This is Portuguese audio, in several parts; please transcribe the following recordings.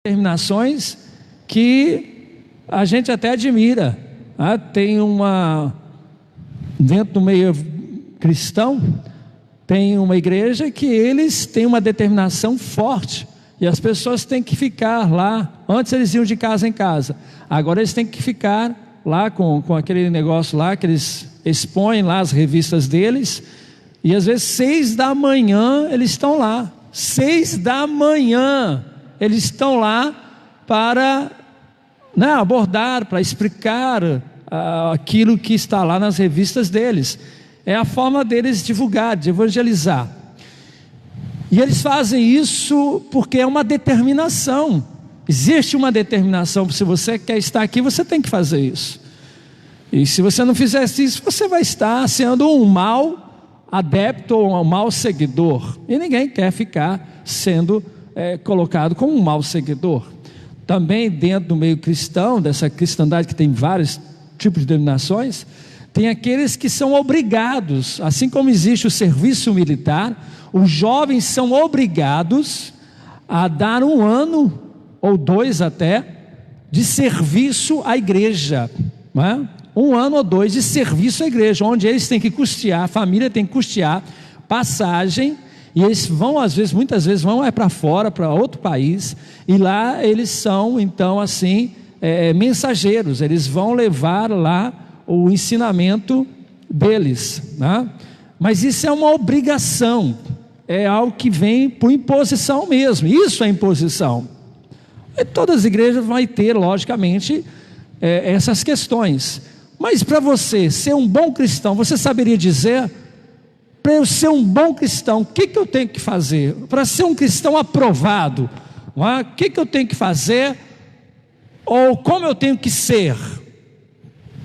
determinações que a gente até admira. Tem dentro do meio cristão, tem uma igreja que eles têm uma determinação forte, e as pessoas têm que ficar lá. Antes eles iam de casa em casa, agora eles têm que ficar lá com aquele negócio lá, que eles expõem lá as revistas deles, e às vezes 6 da manhã eles estão lá, 6 da manhã eles estão lá para abordar, para explicar aquilo que está lá nas revistas deles. É a forma deles divulgar, de evangelizar. E eles fazem isso porque é uma determinação. Existe uma determinação. Se você quer estar aqui, você tem que fazer isso. E se você não fizesse isso, você vai estar sendo um mau adepto ou um mau seguidor. E ninguém quer ficar sendo colocado como um mau seguidor. Também dentro do meio cristão, dessa cristandade que tem vários tipos de denominações, tem aqueles que são obrigados, assim como existe o serviço militar, os jovens são obrigados a dar 1 ano, ou 2 até, de serviço à igreja, não é? 1 ano ou 2 de serviço à igreja, onde eles têm que custear, a família tem que custear passagem, e eles vão, muitas vezes vão para fora, para outro país, e lá eles são então assim, mensageiros, eles vão levar lá o ensinamento deles, né? Mas isso é uma obrigação, é algo que vem por imposição mesmo, isso é imposição. E todas as igrejas vão ter, logicamente, essas questões. Mas para você ser um bom cristão, você saberia dizer: para eu ser um bom cristão, o que eu tenho que fazer? Para ser um cristão aprovado, o que eu tenho que fazer? Ou como eu tenho que ser?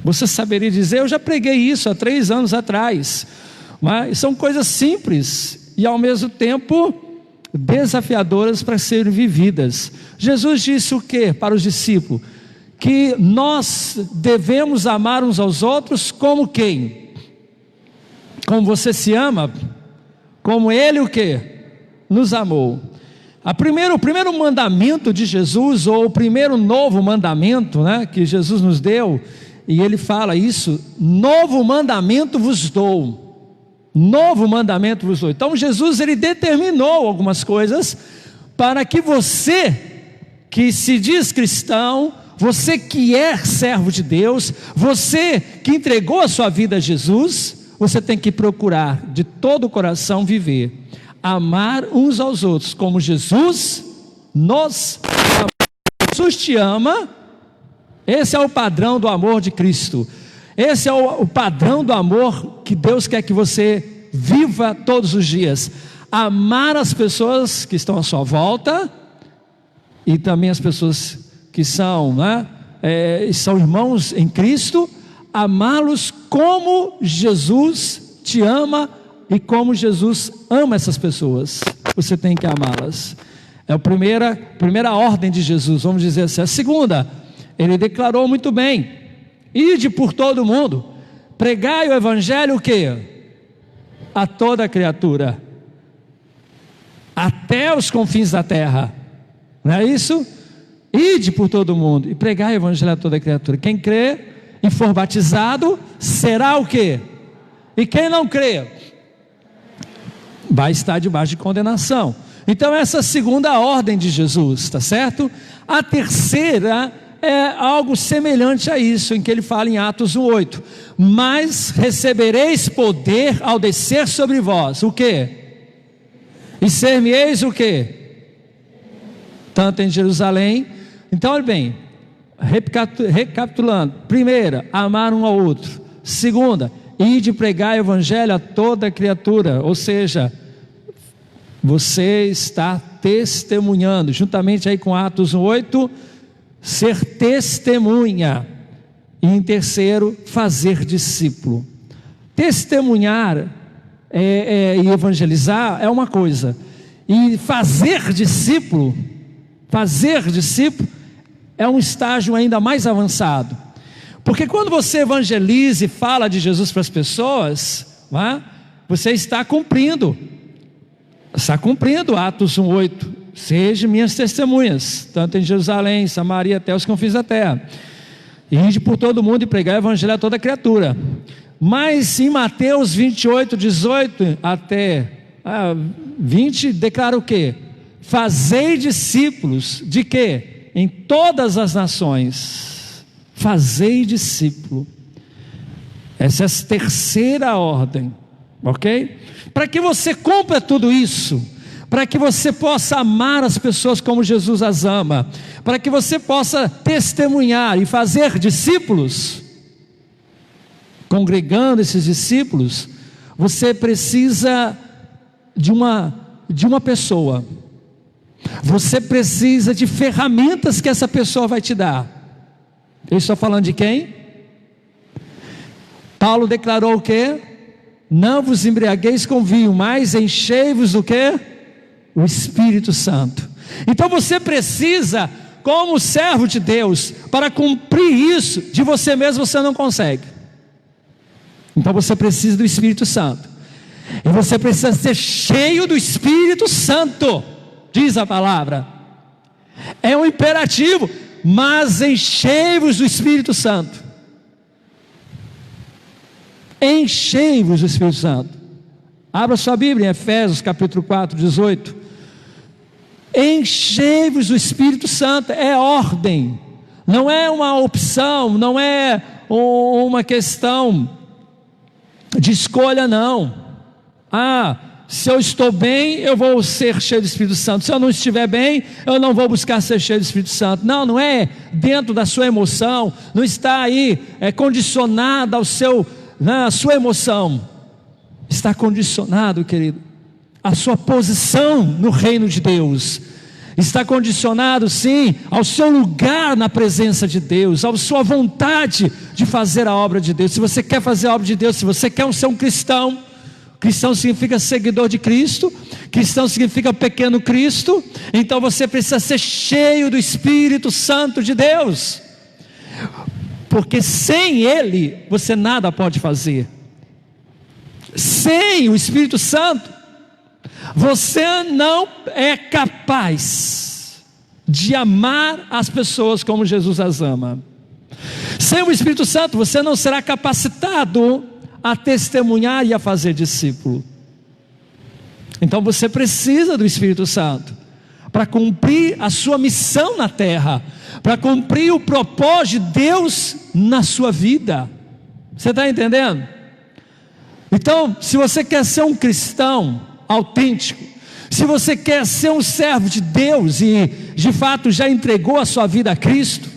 Você saberia dizer? Eu já preguei isso há 3 anos atrás. São coisas simples e ao mesmo tempo desafiadoras para serem vividas. Jesus disse o que para os discípulos? Que nós devemos amar uns aos outros como quem? Como você se ama, como Ele o que? Nos amou. O primeiro mandamento de Jesus, ou o primeiro novo mandamento, que Jesus nos deu, e Ele fala isso: novo mandamento vos dou. Novo mandamento vos dou. Então Jesus, Ele determinou algumas coisas para que você, que se diz cristão, você que é servo de Deus, você que entregou a sua vida a Jesus, você tem que procurar de todo o coração viver, amar uns aos outros como Jesus nos amou. Jesus te ama. Esse é o padrão do amor de Cristo. Esse é o padrão do amor que Deus quer que você viva todos os dias. Amar as pessoas que estão à sua volta, e também as pessoas que são irmãos em Cristo. Amá-los como Jesus te ama e como Jesus ama essas pessoas. Você tem que amá-las. É a primeira ordem de Jesus, vamos dizer assim. A segunda, Ele declarou muito bem: ide por todo o mundo, pregai o evangelho o quê? A toda criatura, até os confins da terra. Não é isso? Ide por todo o mundo e pregai o evangelho a toda criatura. Quem crê e for batizado será o quê? E quem não crê vai estar debaixo de condenação. Então essa é a segunda ordem de Jesus, está certo? A terceira é algo semelhante a isso, em que ele fala em Atos 1:8: mas recebereis poder ao descer sobre vós o quê? E ser-me-eis o quê? Tanto em Jerusalém. Então olha bem, recapitulando: primeira, amar um ao outro. Segunda, ide pregar o evangelho a toda criatura, ou seja, você está testemunhando, juntamente aí com Atos 1:8, ser testemunha. E em terceiro, fazer discípulo. Testemunhar e evangelizar é uma coisa, e fazer discípulo é um estágio ainda mais avançado. Porque quando você evangeliza e fala de Jesus para as pessoas, você está cumprindo Atos 1:8, sejam minhas testemunhas, tanto em Jerusalém, Samaria, até os confins da terra. Ide por todo mundo e pregai o evangelho a toda criatura. Mas em Mateus 28, 18 até 20, declara o quê? Fazei discípulos de quê? Em todas as nações. Fazei discípulo. Essa é a terceira ordem, ok? Para que você cumpra tudo isso, para que você possa amar as pessoas como Jesus as ama, para que você possa testemunhar e fazer discípulos, congregando esses discípulos, você precisa de uma pessoa, você precisa de ferramentas que essa pessoa vai te dar. Eu estou falando de quem? Paulo declarou o quê? Não vos embriagueis com vinho, mas enchei-vos do quê? O Espírito Santo. Então você precisa, como servo de Deus, para cumprir isso, de você mesmo você não consegue. Então você precisa do Espírito Santo, e você precisa ser cheio do Espírito Santo, diz a palavra, é um imperativo, mas enchei-vos do Espírito Santo. Enchei-vos do Espírito Santo. Abra sua Bíblia em Efésios capítulo 4, 18. Enchei-vos do Espírito Santo, é ordem, não é uma opção, não é uma questão de escolha, não. Se eu estou bem, eu vou ser cheio do Espírito Santo. Se eu não estiver bem, eu não vou buscar ser cheio do Espírito Santo. Não, não é dentro da sua emoção, não está aí condicionado ao a sua emoção. Está condicionado, querido, a sua posição no reino de Deus. Está condicionado, sim, ao seu lugar na presença de Deus, à sua vontade de fazer a obra de Deus. Se você quer fazer a obra de Deus, se você quer ser um cristão, cristão significa seguidor de Cristo, cristão significa pequeno Cristo, então você precisa ser cheio do Espírito Santo de Deus, porque sem Ele, você nada pode fazer. Sem o Espírito Santo, você não é capaz de amar as pessoas como Jesus as ama. Sem o Espírito Santo, você não será capacitado a testemunhar e a fazer discípulo. Então você precisa do Espírito Santo para cumprir a sua missão na terra, para cumprir o propósito de Deus na sua vida. Você está entendendo? Então, se você quer ser um cristão autêntico, se você quer ser um servo de Deus e de fato já entregou a sua vida a Cristo,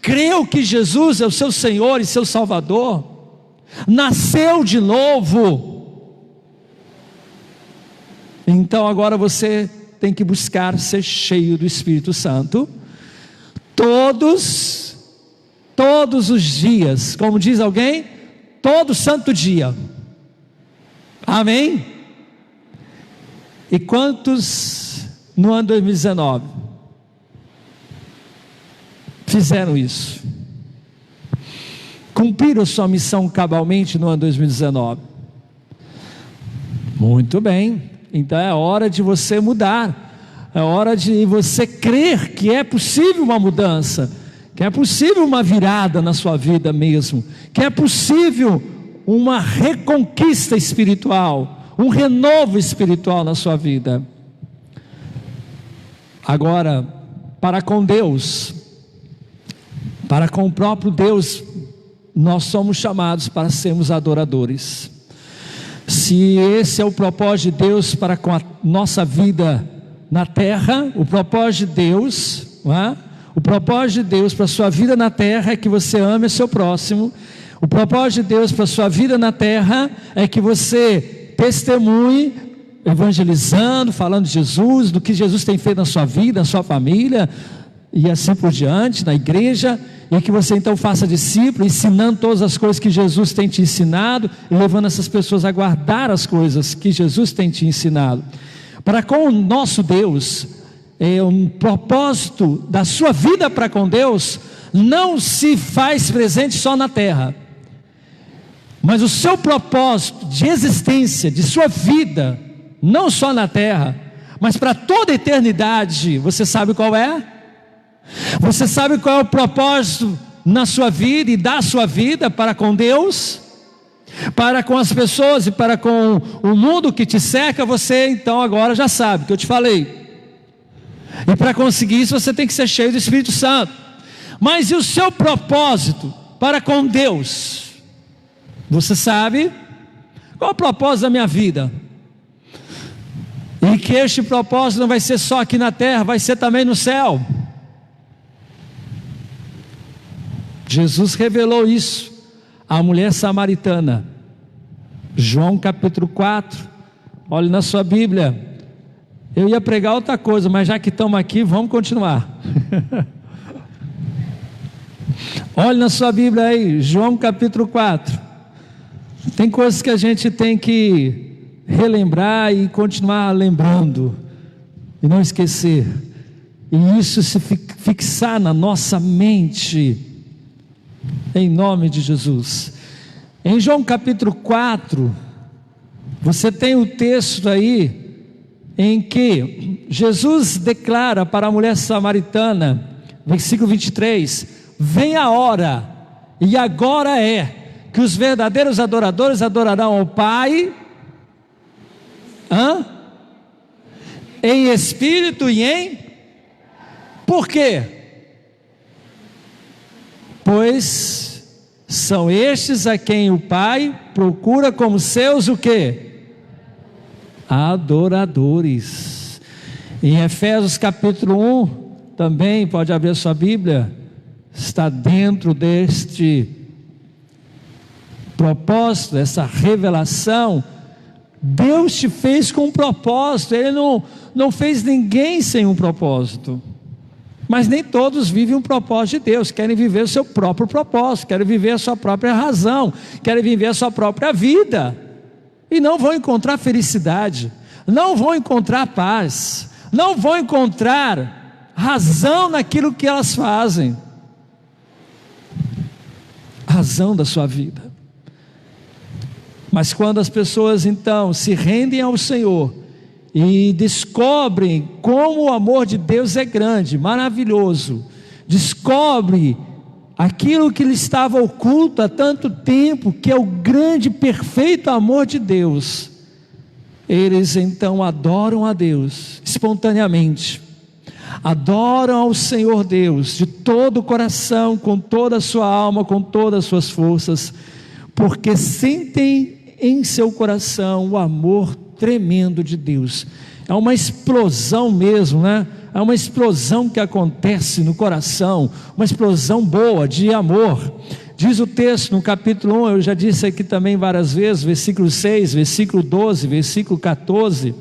creu que Jesus é o seu Senhor e seu Salvador, nasceu de novo, então agora você tem que buscar ser cheio do Espírito Santo todos os dias, como diz alguém, todo santo dia. Amém? E quantos no ano 2019 fizeram isso? Cumpriram sua missão cabalmente no ano 2019? Muito bem, então é hora de você mudar, é hora de você crer que é possível uma mudança, que é possível uma virada na sua vida mesmo, que é possível uma reconquista espiritual, um renovo espiritual na sua vida. Agora, para com Deus, para com o próprio Deus, nós somos chamados para sermos adoradores. Se esse é o propósito de Deus para com a nossa vida na terra, o propósito de Deus, o propósito de Deus para a sua vida na terra é que você ame o seu próximo. O propósito de Deus para a sua vida na terra é que você testemunhe, evangelizando, falando de Jesus, do que Jesus tem feito na sua vida, na sua família, e assim por diante, na igreja, e que você então faça discípulo, ensinando todas as coisas que Jesus tem te ensinado, e levando essas pessoas a guardar as coisas que Jesus tem te ensinado. Para com o nosso Deus, um propósito da sua vida para com Deus, não se faz presente só na terra, mas o seu propósito de existência, de sua vida, não só na terra, mas para toda a eternidade. Você sabe qual é? Você sabe qual é o propósito na sua vida e da sua vida para com Deus, para com as pessoas e para com o mundo que te cerca? Você então agora já sabe o que eu te falei. E para conseguir isso você tem que ser cheio do Espírito Santo. Mas e o seu propósito para com Deus? Você sabe? Qual é o propósito da minha vida? E que este propósito não vai ser só aqui na terra, vai ser também no céu. Jesus revelou isso à mulher samaritana. João capítulo 4. Olhe na sua Bíblia. Eu ia pregar outra coisa, mas já que estamos aqui, vamos continuar. Olhe na sua Bíblia aí, João capítulo 4. Tem coisas que a gente tem que relembrar e continuar lembrando, e não esquecer, e isso se fixar na nossa mente, em nome de Jesus. Em João capítulo 4, você tem o texto aí, em que Jesus declara para a mulher samaritana, versículo 23, vem a hora, e agora é, que os verdadeiros adoradores adorarão ao Pai, em espírito e em, por quê? Pois são estes a quem o Pai procura como seus o quê? Adoradores. Em Efésios capítulo 1, também pode abrir a sua Bíblia, está dentro deste propósito, essa revelação. Deus te fez com um propósito. Ele não fez ninguém sem um propósito, mas nem todos vivem um propósito de Deus, querem viver o seu próprio propósito, querem viver a sua própria razão, querem viver a sua própria vida, e não vão encontrar felicidade, não vão encontrar paz, não vão encontrar razão naquilo que elas fazem, razão da sua vida. Mas quando as pessoas então se rendem ao Senhor e descobrem como o amor de Deus é grande, maravilhoso, descobre aquilo que lhe estava oculto há tanto tempo, que é o grande, perfeito amor de Deus, eles então adoram a Deus espontaneamente, adoram ao Senhor Deus de todo o coração, com toda a sua alma, com todas as suas forças, porque sentem em seu coração o amor tremendo de Deus. É uma explosão mesmo, né? É uma explosão que acontece no coração, uma explosão boa de amor. Diz o texto no capítulo 1, eu já disse aqui também várias vezes, versículo 6, versículo 12, versículo 14,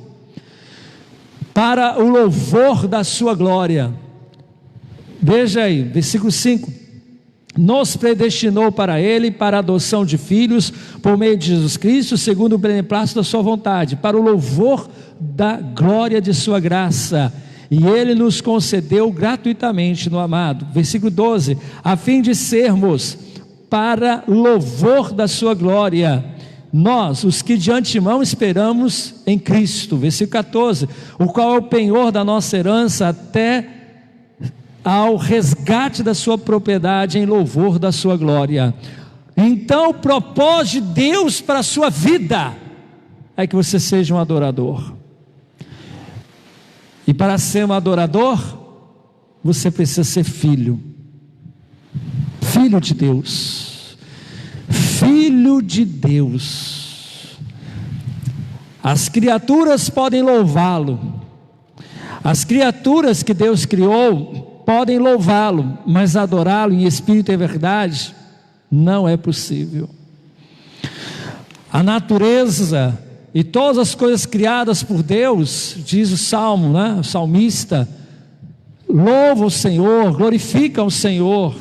para o louvor da sua glória. Veja aí, versículo 5, nos predestinou para Ele, para a adoção de filhos, por meio de Jesus Cristo, segundo o beneplácito da sua vontade, para o louvor da glória de sua graça, e Ele nos concedeu gratuitamente no amado. Versículo 12, a fim de sermos para louvor da sua glória, nós, os que de antemão esperamos em Cristo. Versículo 14, o qual é o penhor da nossa herança até ao resgate da sua propriedade, em louvor da sua glória. Então o propósito de Deus para a sua vida é que você seja um adorador, e para ser um adorador você precisa ser filho de Deus, filho de Deus. As criaturas podem louvá-lo, as criaturas que Deus criou podem louvá-lo, mas adorá-lo em espírito e verdade não é possível. A natureza e todas as coisas criadas por Deus, diz o Salmo, né? O salmista, louva o Senhor, glorifica o Senhor.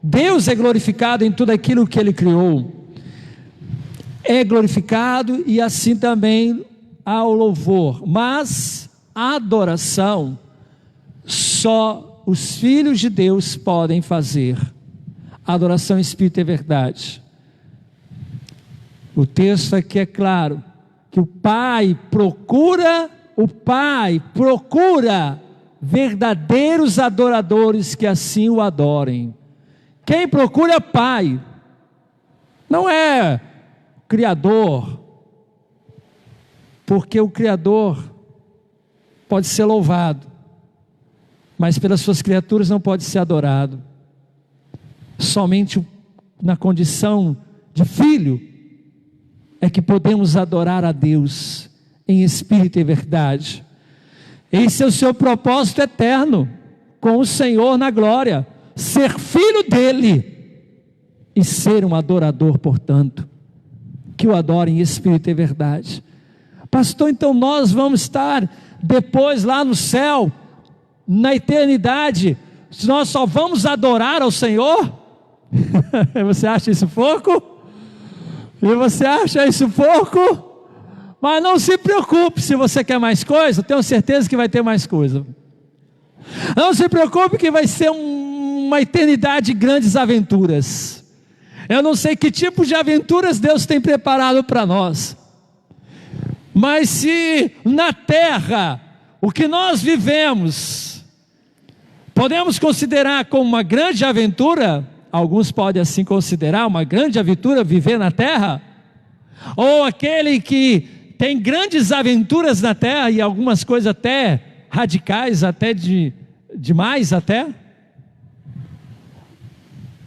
Deus é glorificado em tudo aquilo que Ele criou, é glorificado, e assim também há o louvor, mas a adoração só os filhos de Deus podem fazer. Adoração em espírito e verdade. O texto aqui é claro, que o Pai procura o Pai procura verdadeiros adoradores que assim o adorem. Quem procura é o Pai, não é o Criador, porque o Criador pode ser louvado, mas pelas suas criaturas não pode ser adorado. Somente na condição de filho é que podemos adorar a Deus em espírito e verdade. Esse é o seu propósito eterno com o Senhor na glória, ser filho dele e ser um adorador, portanto, que o adore em espírito e verdade. Pastor, então nós vamos estar depois lá no céu, na eternidade, nós só vamos adorar ao Senhor? Você acha isso pouco? E você acha isso pouco? Mas não se preocupe, se você quer mais coisa, tenho certeza que vai ter mais coisa. Não se preocupe que vai ser uma eternidade de grandes aventuras. Eu não sei que tipo de aventuras Deus tem preparado para nós. Mas se na terra, o que nós vivemos, podemos considerar como uma grande aventura, alguns podem assim considerar uma grande aventura viver na terra, ou aquele que tem grandes aventuras na terra e algumas coisas até radicais, até demais até.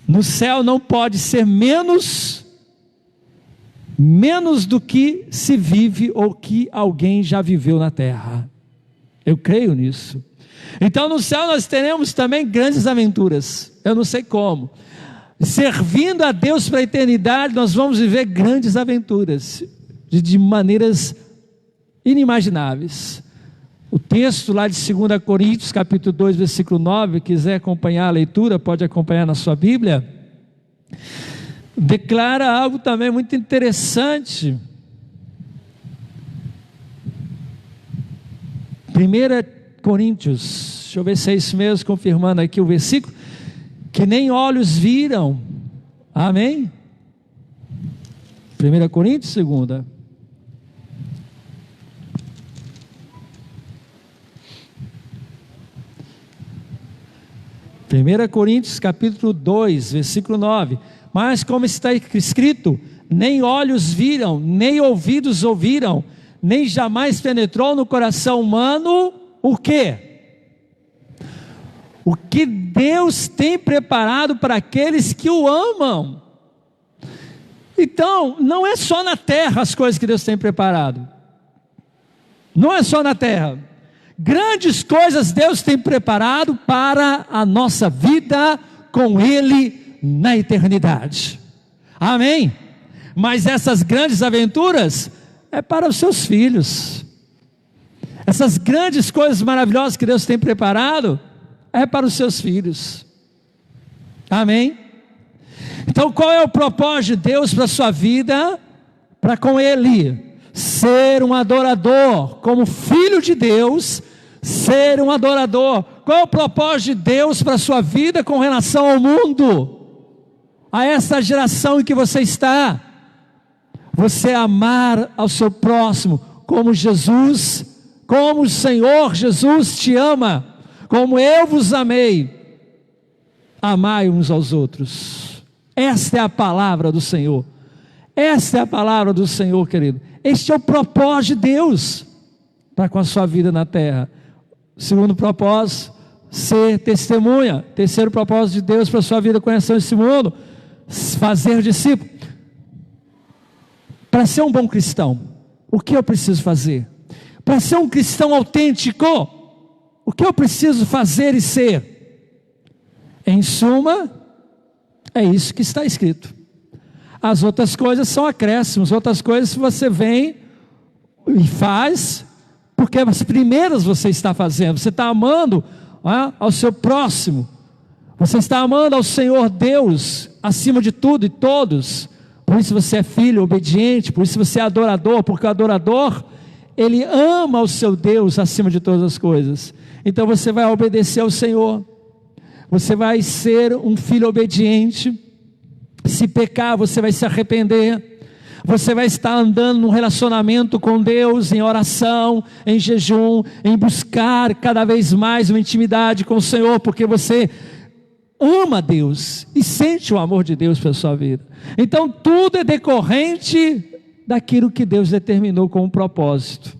No céu não pode ser menos do que se vive ou que alguém já viveu na terra. Eu creio nisso. Então no céu nós teremos também grandes aventuras. Eu não sei como. Servindo a Deus para a eternidade, nós vamos viver grandes aventuras de maneiras inimagináveis. O texto lá de 2 Coríntios, capítulo 2, versículo 9, quiser acompanhar a leitura, pode acompanhar na sua Bíblia, declara algo também muito interessante. 1 Coríntios, deixa eu ver se é isso mesmo, confirmando aqui o versículo, que nem olhos viram, amém? 1 Coríntios, 2. 1 Coríntios capítulo 2, versículo 9, mas como está escrito, nem olhos viram, nem ouvidos ouviram, nem jamais penetrou no coração humano, o quê? O que Deus tem preparado para aqueles que o amam. Então, não é só na terra as coisas que Deus tem preparado, não é só na terra. Grandes coisas Deus tem preparado para a nossa vida com Ele na eternidade, amém? Mas essas grandes aventuras é para os seus filhos. Essas grandes coisas maravilhosas que Deus tem preparado é para os seus filhos, amém? Então qual é o propósito de Deus para a sua vida? Para com Ele ser um adorador, como filho de Deus, ser um adorador. Qual é o propósito de Deus para a sua vida com relação ao mundo, a essa geração em que você está? Você amar ao seu próximo como Jesus, como o Senhor Jesus te ama, como eu vos amei, amai uns aos outros. Esta é a palavra do Senhor, esta é a palavra do Senhor, querido. Este é o propósito de Deus para com a sua vida na terra. Segundo propósito, ser testemunha. Terceiro propósito de Deus para a sua vida com relação a esse mundo, fazer discípulo. Para ser um bom cristão, o que eu preciso fazer? Para ser um cristão autêntico, o que eu preciso fazer e ser? Em suma, é isso que está escrito. As outras coisas são acréscimos, outras coisas você vem e faz, porque as primeiras você está fazendo. Você está amando ao seu próximo, você está amando ao Senhor Deus acima de tudo e todos. Por isso você é filho obediente, por isso você é adorador, porque o adorador, ele ama o seu Deus acima de todas as coisas. Então você vai obedecer ao Senhor, você vai ser um filho obediente. Se pecar, você vai se arrepender, você vai estar andando num relacionamento com Deus, em oração, em jejum, em buscar cada vez mais uma intimidade com o Senhor, porque você ama Deus e sente o amor de Deus pela sua vida. Então tudo é decorrente daquilo que Deus determinou como propósito.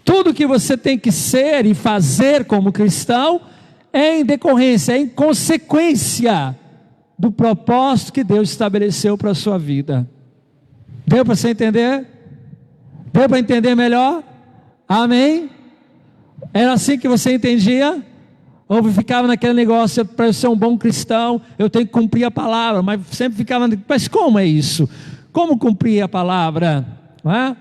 Tudo que você tem que ser e fazer como cristão é em decorrência, é em consequência do propósito que Deus estabeleceu para a sua vida. Deu para você entender? Deu para entender melhor? Amém? Era assim que você entendia? Ou ficava naquele negócio, para eu ser um bom cristão, eu tenho que cumprir a palavra, mas sempre ficava, mas como é isso? Como cumprir a palavra? Não é?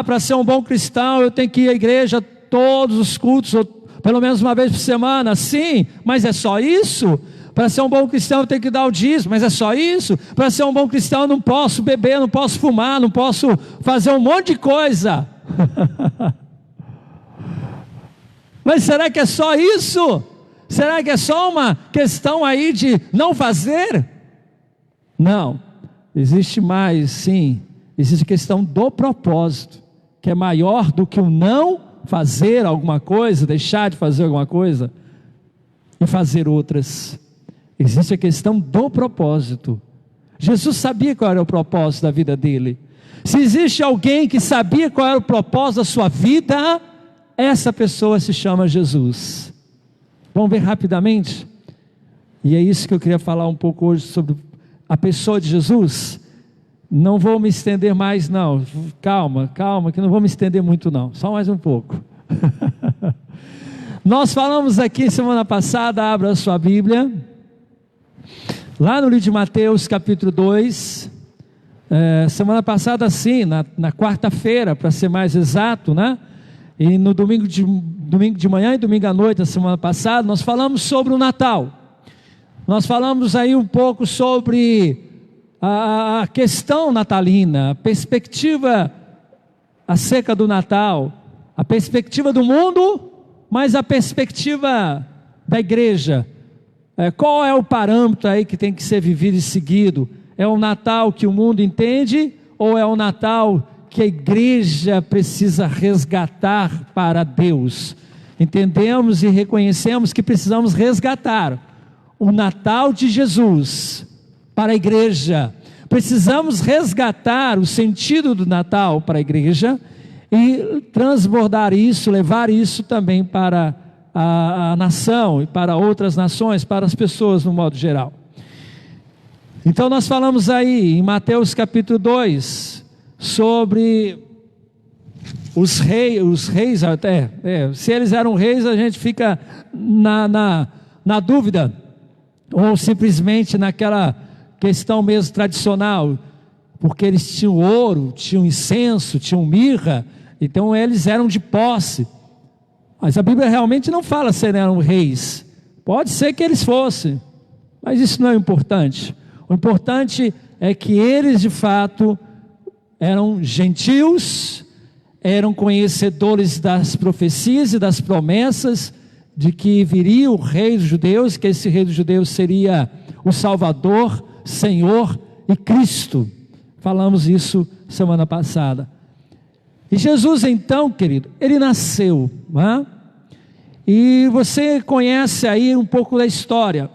Para ser um bom cristão, eu tenho que ir à igreja todos os cultos, ou pelo menos uma vez por semana. Sim, mas é só isso? Para ser um bom cristão eu tenho que dar o dízimo, mas é só isso? Para ser um bom cristão eu não posso beber, não posso fumar, não posso fazer um monte de coisa. Mas será que é só isso? Será que é só uma questão aí de não fazer? Não, existe mais, sim. Existe a questão do propósito, que é maior do que o não fazer alguma coisa, deixar de fazer alguma coisa e fazer outras. Existe a questão do propósito. Jesus sabia qual era o propósito da vida dele. Se existe alguém que sabia qual era o propósito da sua vida, essa pessoa se chama Jesus. Vamos ver rapidamente? E é isso que eu queria falar um pouco hoje sobre a pessoa de Jesus. Não vou me estender mais não, calma, que não vou me estender muito não, só mais um pouco. Nós falamos aqui semana passada, abra a sua Bíblia, lá no livro de Mateus capítulo 2, semana passada sim, na quarta-feira para ser mais exato, né? E no domingo de manhã e domingo à noite da semana passada, nós falamos sobre o Natal. Nós falamos aí um pouco sobre a questão natalina, a perspectiva acerca do Natal, a perspectiva do mundo, mas a perspectiva da igreja. Qual é o parâmetro aí que tem que ser vivido e seguido? É o Natal que o mundo entende, ou é o Natal que a igreja precisa resgatar para Deus? Entendemos e reconhecemos que precisamos resgatar o Natal de Jesus para a igreja. Precisamos resgatar o sentido do Natal para a igreja e transbordar isso, levar isso também para a nação e para outras nações, para as pessoas no modo geral. Então nós falamos aí em Mateus capítulo 2 sobre os reis até, se eles eram reis a gente fica na dúvida, ou simplesmente naquela questão mesmo tradicional, porque eles tinham ouro, tinham incenso, tinham mirra, então eles eram de posse, mas a Bíblia realmente não fala se eram reis, pode ser que eles fossem, mas isso não é importante. O importante é que eles de fato eram gentios, eram conhecedores das profecias e das promessas de que viria o rei dos judeus, que esse rei dos judeus seria o Salvador, Senhor e Cristo. Falamos isso semana passada. E Jesus então, querido, ele nasceu, né? E você conhece aí um pouco da história.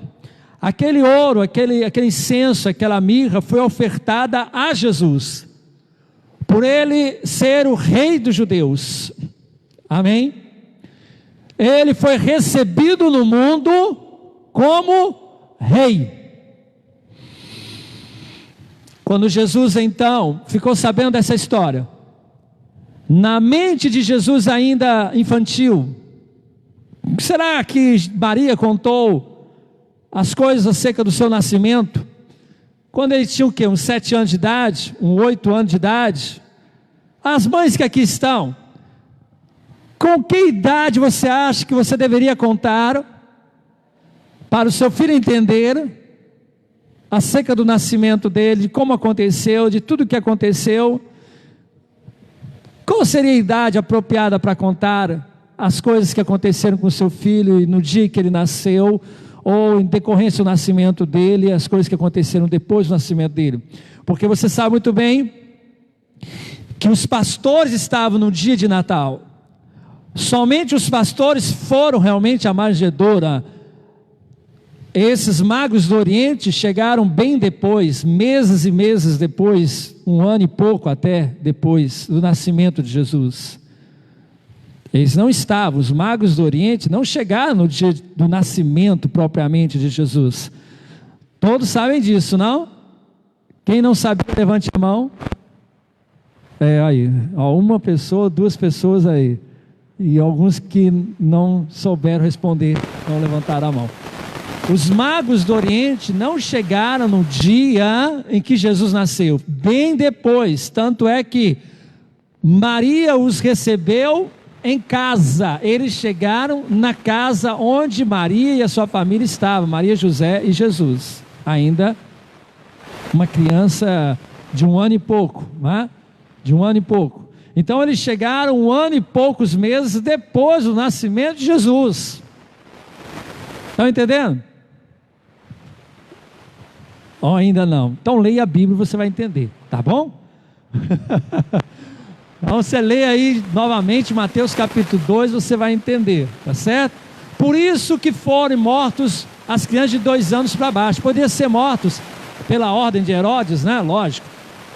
Aquele ouro, aquele incenso, aquela mirra foi ofertada a Jesus, por ele ser o rei dos judeus. Amém? Ele foi recebido no mundo como rei. Quando Jesus então ficou sabendo dessa história, na mente de Jesus ainda infantil, será que Maria contou as coisas acerca do seu nascimento, quando ele tinha o quê? Uns 7 anos de idade, uns 8 anos de idade? As mães que aqui estão, com que idade você acha que você deveria contar, para o seu filho entender, acerca do nascimento dele, de como aconteceu, de tudo que aconteceu? Qual seria a idade apropriada para contar as coisas que aconteceram com o seu filho, e no dia que ele nasceu, ou em decorrência do nascimento dele, as coisas que aconteceram depois do nascimento dele? Porque você sabe muito bem que os pastores estavam no dia de Natal. Somente os pastores foram realmente à manjedoura. Esses magos do Oriente chegaram bem depois, meses e meses depois, 1 ano e pouco até depois do nascimento de Jesus. Eles não estavam, os magos do Oriente não chegaram no dia do nascimento propriamente de Jesus. Todos sabem disso, não? Quem não sabia, levante a mão. Aí, uma pessoa, 2 pessoas aí. E alguns que não souberam responder, não levantaram a mão. Os magos do Oriente não chegaram no dia em que Jesus nasceu, bem depois. Tanto é que Maria os recebeu em casa. Eles chegaram na casa onde Maria e a sua família estavam, Maria, José e Jesus. Ainda uma criança de 1 ano e pouco, né? De 1 ano e pouco. Então eles chegaram 1 ano e poucos meses depois do nascimento de Jesus. Estão entendendo? Ou ainda não? Então leia a Bíblia e você vai entender, tá bom? Então você lê aí novamente Mateus capítulo 2, você vai entender, tá certo? Por isso que foram mortos as crianças de 2 anos para baixo. Poderiam ser mortos pela ordem de Herodes, né? Lógico.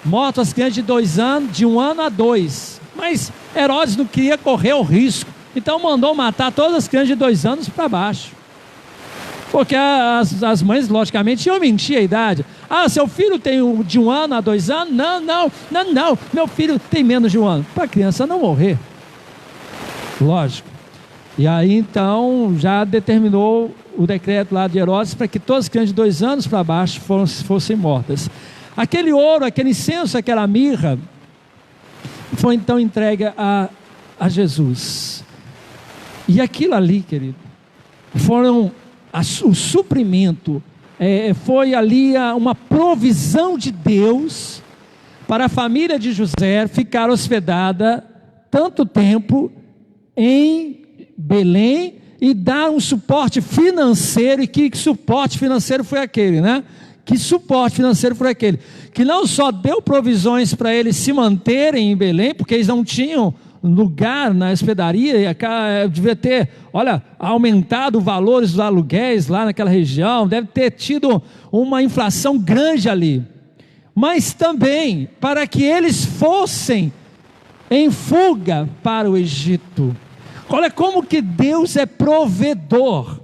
Mortos as crianças de 2 anos, de 1 ano a 2. Mas Herodes não queria correr o risco, então mandou matar todas as crianças de 2 anos para baixo. Porque as mães, logicamente, iam mentir a idade. Seu filho tem de 1 ano a 2 anos? Não, meu filho tem menos de 1 ano. Para a criança não morrer. Lógico. E aí então já determinou o decreto lá de Herodes para que todas as crianças de 2 anos para baixo fossem mortas. Aquele ouro, aquele incenso, aquela mirra foi então entregue a Jesus. E aquilo ali, querido, foram o suprimento, foi ali uma provisão de Deus para a família de José ficar hospedada tanto tempo em Belém e dar um suporte financeiro. E que suporte financeiro foi aquele, né? Que suporte financeiro foi aquele? Que não só deu provisões para eles se manterem em Belém, porque eles não tinham lugar na hospedaria, e devia ter, aumentado os valores dos aluguéis lá naquela região, deve ter tido uma inflação grande ali, mas também para que eles fossem em fuga para o Egito. Olha como que Deus é provedor,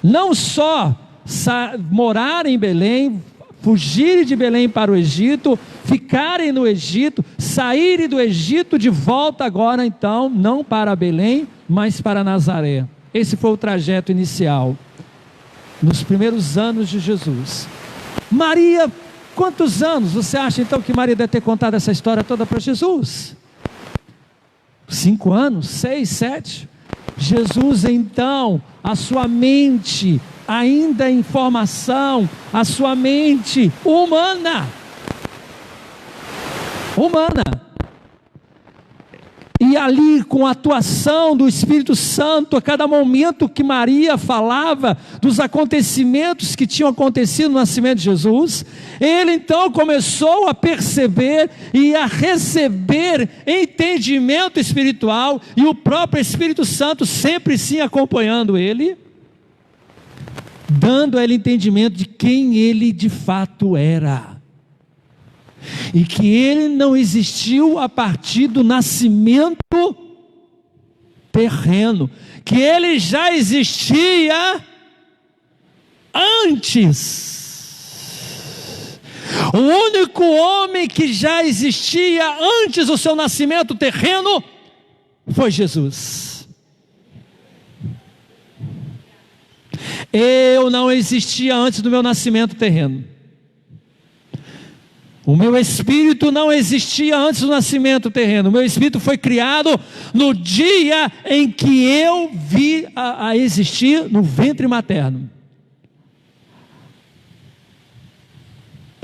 não só morar em Belém, fugirem de Belém para o Egito, ficarem no Egito, saírem do Egito de volta agora então, não para Belém, mas para Nazaré. Esse foi o trajeto inicial, nos primeiros anos de Jesus. Maria, quantos anos você acha então que Maria deve ter contado essa história toda para Jesus? 5 anos, 6, 7? Jesus então, a sua mente ainda em formação, a sua mente humana, e ali com a atuação do Espírito Santo, a cada momento que Maria falava dos acontecimentos que tinham acontecido no nascimento de Jesus, ele então começou a perceber e a receber entendimento espiritual, e o próprio Espírito Santo sempre sim acompanhando ele, dando a ele entendimento de quem ele de fato era, e que ele não existiu a partir do nascimento terreno, que ele já existia antes. O único homem que já existia antes do seu nascimento terreno foi Jesus. Eu não existia antes do meu nascimento terreno. O meu espírito não existia antes do nascimento terreno. O meu espírito foi criado no dia em que eu vi a existir no ventre materno.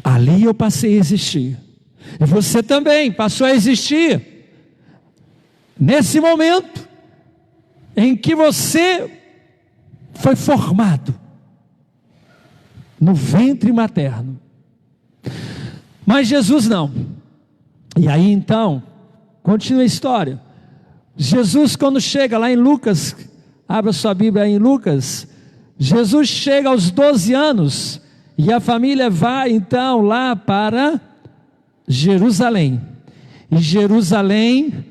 Ali eu passei a existir. E você também passou a existir. Nesse momento em que você foi formado no ventre materno. Mas Jesus não. E aí então, continua a história. Jesus, quando chega lá em Lucas, abra sua Bíblia aí em Lucas, Jesus chega aos 12 anos, e a família vai então lá para Jerusalém. E Jerusalém,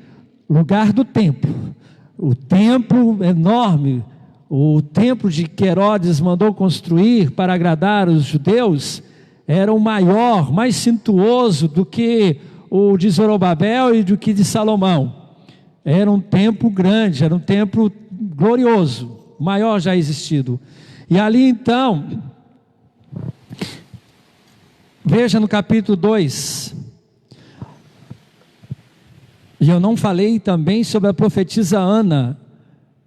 lugar do templo, o templo enorme, o templo que Herodes mandou construir para agradar os judeus, era o maior, mais suntuoso do que o de Zorobabel e do que de Salomão. Era um templo grande, era um templo glorioso, maior já existido. E ali então, veja no capítulo 2, e eu não falei também sobre a profetisa Ana,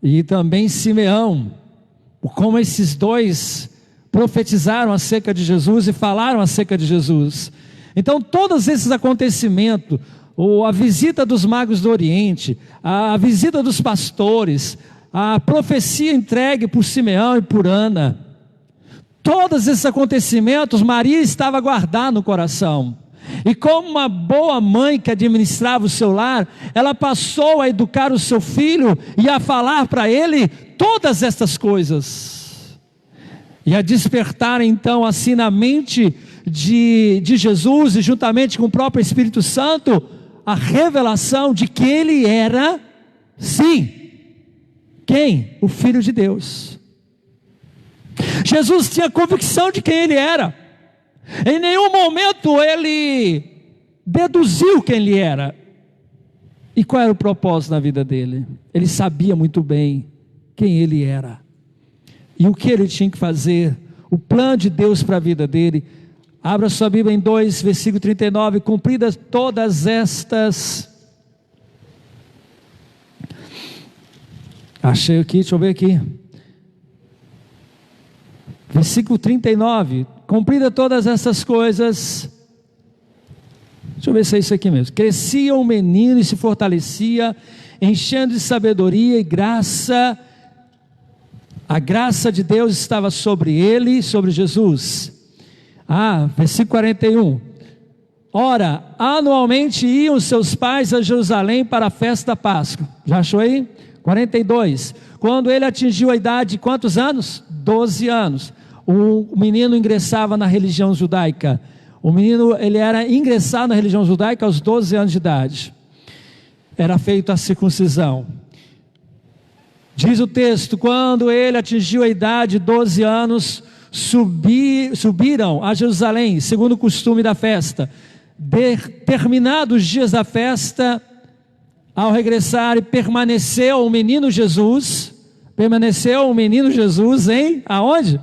e também Simeão, como esses dois profetizaram acerca de Jesus e falaram acerca de Jesus. Então todos esses acontecimentos, ou a visita dos magos do Oriente, a visita dos pastores, a profecia entregue por Simeão e por Ana, todos esses acontecimentos Maria estava a guardar no coração. E como uma boa mãe que administrava o seu lar, ela passou a educar o seu filho e a falar para ele todas estas coisas, e a despertar então assim na mente de Jesus, e juntamente com o próprio Espírito Santo, a revelação de que ele era, sim, quem? O Filho de Deus. Jesus tinha convicção de quem ele era. Em nenhum momento ele deduziu quem ele era. E qual era o propósito na vida dele? Ele sabia muito bem quem ele era e o que ele tinha que fazer, o plano de Deus para a vida dele. Abra sua Bíblia em 2, versículo 39. Cumpridas todas estas... Achei aqui, deixa eu ver aqui. Versículo 39. Cumpridas todas essas coisas... Deixa eu ver se é isso aqui mesmo. Crescia o menino e se fortalecia, enchendo de sabedoria e graça. A graça de Deus estava sobre ele, sobre Jesus. Versículo 41. Ora, anualmente iam seus pais a Jerusalém para a festa da Páscoa. Já achou aí? 42. Quando ele atingiu a idade de quantos anos? 12 anos. O menino ingressava na religião judaica. O menino, ele era ingressado na religião judaica aos 12 anos de idade. Era feita a circuncisão. Diz o texto, quando ele atingiu a idade de 12 anos, subiram a Jerusalém, segundo o costume da festa. Terminados os dias da festa, ao regressar, permaneceu o menino Jesus em, aonde?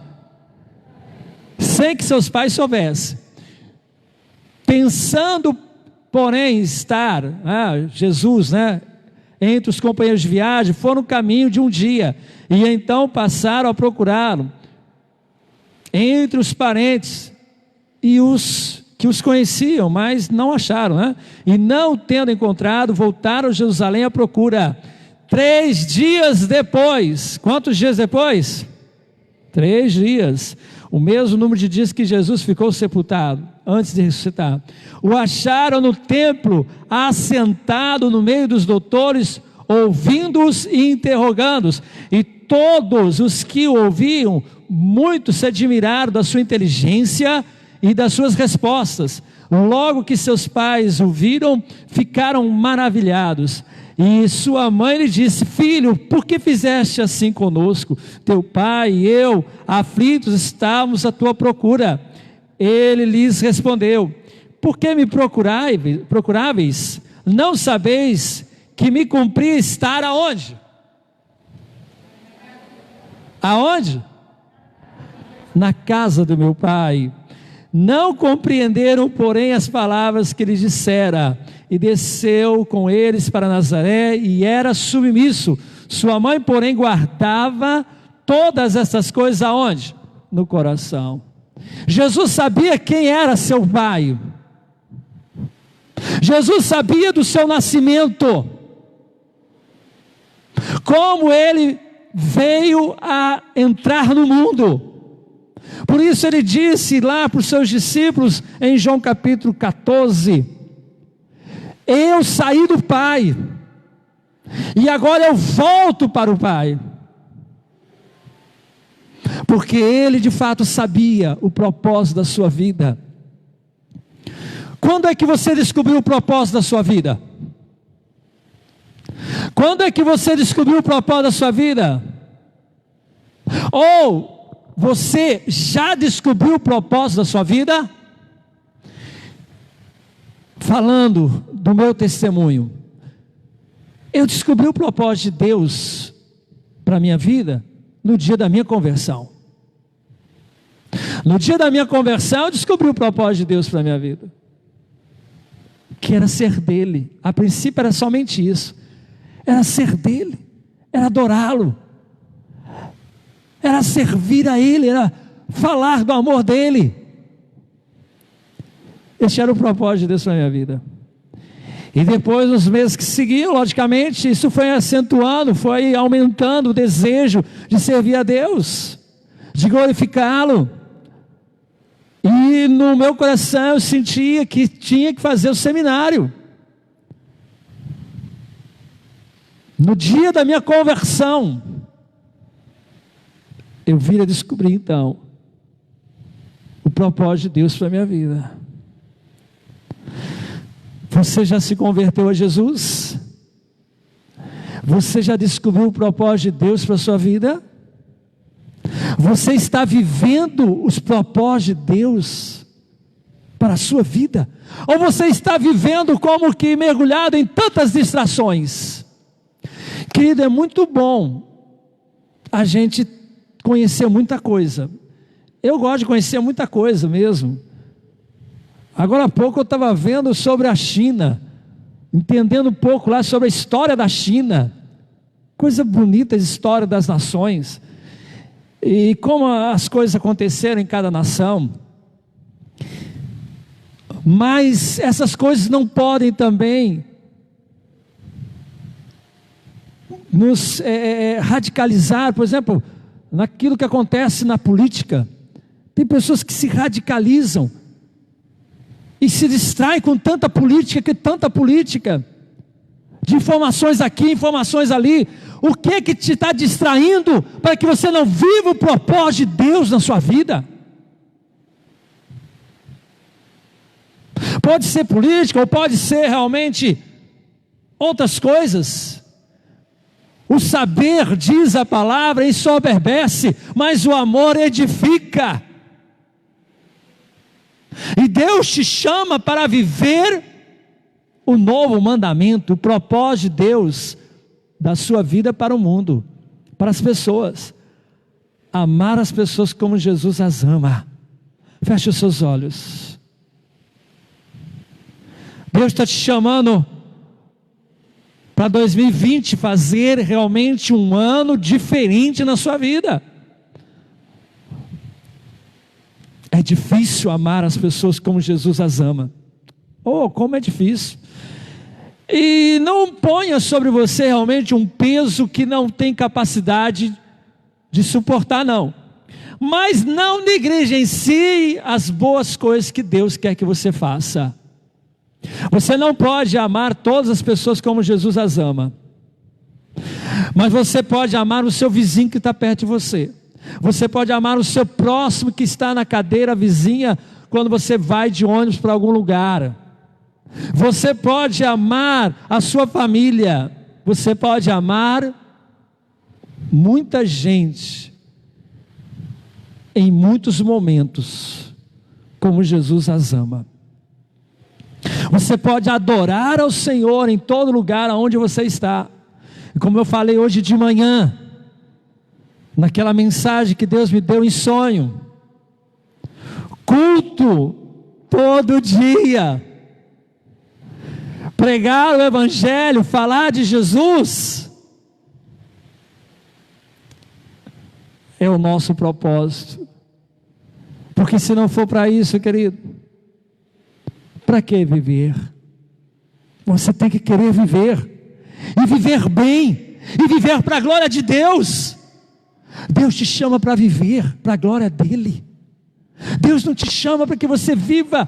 Sem que seus pais soubessem. Pensando, porém, estar, Jesus, entre os companheiros de viagem, foram no caminho de um dia, e então passaram a procurá-lo, entre os parentes, e os que os conheciam, mas não acharam, e não tendo encontrado, voltaram a Jerusalém à procura. 3 dias depois, quantos dias depois? 3 dias, o mesmo número de dias que Jesus ficou sepultado, antes de ressuscitar. O acharam no templo, assentado no meio dos doutores, ouvindo-os e interrogando-os. E todos os que o ouviam, muito se admiraram da sua inteligência e das suas respostas. Logo que seus pais o viram, ficaram maravilhados. E sua mãe lhe disse: filho, por que fizeste assim conosco? Teu pai e eu, aflitos, estávamos à tua procura. Ele lhes respondeu: por que me procuráveis? Não sabeis que me cumpria estar aonde? Aonde? Na casa do meu pai. Não compreenderam, porém, as palavras que lhes dissera. E desceu com eles para Nazaré e era submisso. Sua mãe, porém, guardava todas essas coisas aonde? No coração. Jesus sabia quem era seu pai. Jesus sabia do seu nascimento. Como ele veio a entrar no mundo. Por isso ele disse lá para os seus discípulos em João capítulo 14: Eu saí do Pai, e agora eu volto para o Pai. Porque Ele de fato sabia o propósito da sua vida. Quando é que você descobriu o propósito da sua vida? Quando é que você descobriu o propósito da sua vida? Ou você já descobriu o propósito da sua vida? Falando do meu testemunho, eu descobri o propósito de Deus para a minha vida no dia da minha conversão. No dia da minha conversão, eu descobri o propósito de Deus para a minha vida, que era ser dele. A princípio era somente isso, era ser dele, era adorá-lo, era servir a ele, era falar do amor dele. Esse era o propósito de Deus para a minha vida. E depois, nos meses que seguiam, logicamente, isso foi acentuando, foi aumentando o desejo de servir a Deus, de glorificá-lo. E no meu coração eu sentia que tinha que fazer o seminário. No dia da minha conversão, eu vim a descobrir então o propósito de Deus para a minha vida. Você já se converteu a Jesus? Você já descobriu o propósito de Deus para a sua vida? Você está vivendo os propósitos de Deus para a sua vida? Ou você está vivendo como que mergulhado em tantas distrações? Querido, é muito bom a gente conhecer muita coisa. Eu gosto de conhecer muita coisa mesmo. Agora há pouco eu estava vendo sobre a China, entendendo um pouco lá sobre a história da China. Coisa bonita, a história das nações. E como as coisas aconteceram em cada nação. Mas essas coisas não podem também nos radicalizar. Por exemplo, naquilo que acontece na política. Tem pessoas que se radicalizam e se distraem com tanta política, de informações aqui, informações ali. O que te está distraindo para que você não viva o propósito de Deus na sua vida? Pode ser política, ou pode ser realmente outras coisas. O saber, diz a palavra, ensoberbece, mas o amor edifica. E Deus te chama para viver o novo mandamento, o propósito de Deus da sua vida para o mundo, para as pessoas. Amar as pessoas como Jesus as ama. Feche os seus olhos. Deus está te chamando para 2020 fazer realmente um ano diferente na sua vida. É difícil amar as pessoas como Jesus as ama. Oh, como é difícil. E não ponha sobre você realmente um peso que não tem capacidade de suportar, não. Mas não negligencie as boas coisas que Deus quer que você faça. Você não pode amar todas as pessoas como Jesus as ama. Mas você pode amar o seu vizinho que está perto de você. Você pode amar o seu próximo que está na cadeira vizinha quando você vai de ônibus para algum lugar. Você pode amar a sua família. Você pode amar muita gente em muitos momentos como Jesus as ama. Você pode adorar ao Senhor em todo lugar onde você está. E como eu falei hoje de manhã, naquela mensagem que Deus me deu em sonho, culto todo dia, pregar o Evangelho, falar de Jesus, é o nosso propósito. Porque se não for para isso, querido, para que viver? Você tem que querer viver, e viver bem, e viver para a glória de Deus. Deus te chama para viver para a glória dele. Deus não te chama para que você viva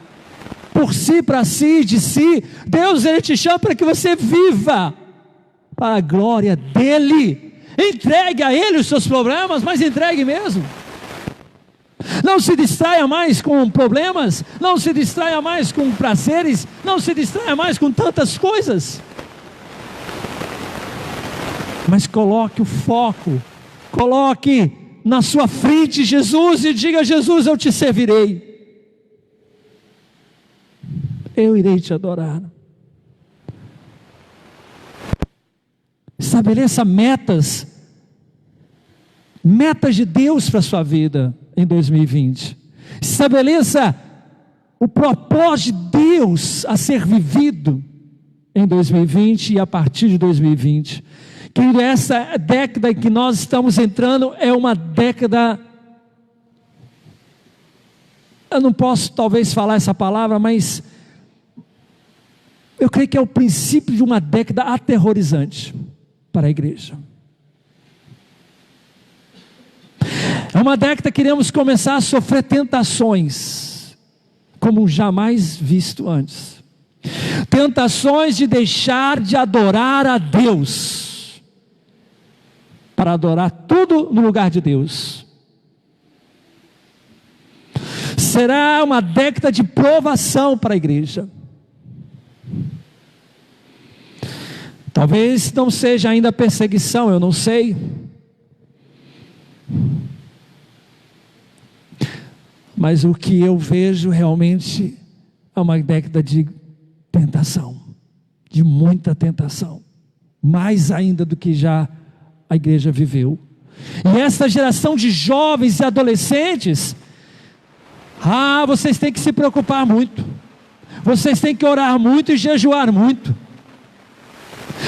por si, para si, de si. Deus, Ele te chama para que você viva para a glória dEle. Entregue a Ele os seus problemas, mas entregue mesmo. Não se distraia mais com problemas, não se distraia mais com prazeres, não se distraia mais com tantas coisas. Mas coloque o foco, coloque na sua frente Jesus e diga: Jesus, eu te servirei, eu irei te adorar. Estabeleça metas de Deus para a sua vida em 2020. Estabeleça o propósito de Deus a ser vivido em 2020 e a partir de 2020. Querido, essa década em que nós estamos entrando é uma década, eu não posso talvez falar essa palavra, mas eu creio que é o princípio de uma década aterrorizante para a igreja. É uma década que iremos começar a sofrer tentações como jamais visto antes. Tentações de deixar de adorar a Deus para adorar tudo no lugar de Deus. Será uma década de provação para a igreja. Talvez não seja ainda perseguição, eu não sei. Mas o que eu vejo realmente é uma década de tentação, de muita tentação, mais ainda do que já a igreja viveu. E essa geração de jovens e adolescentes, vocês têm que se preocupar muito, vocês têm que orar muito e jejuar muito,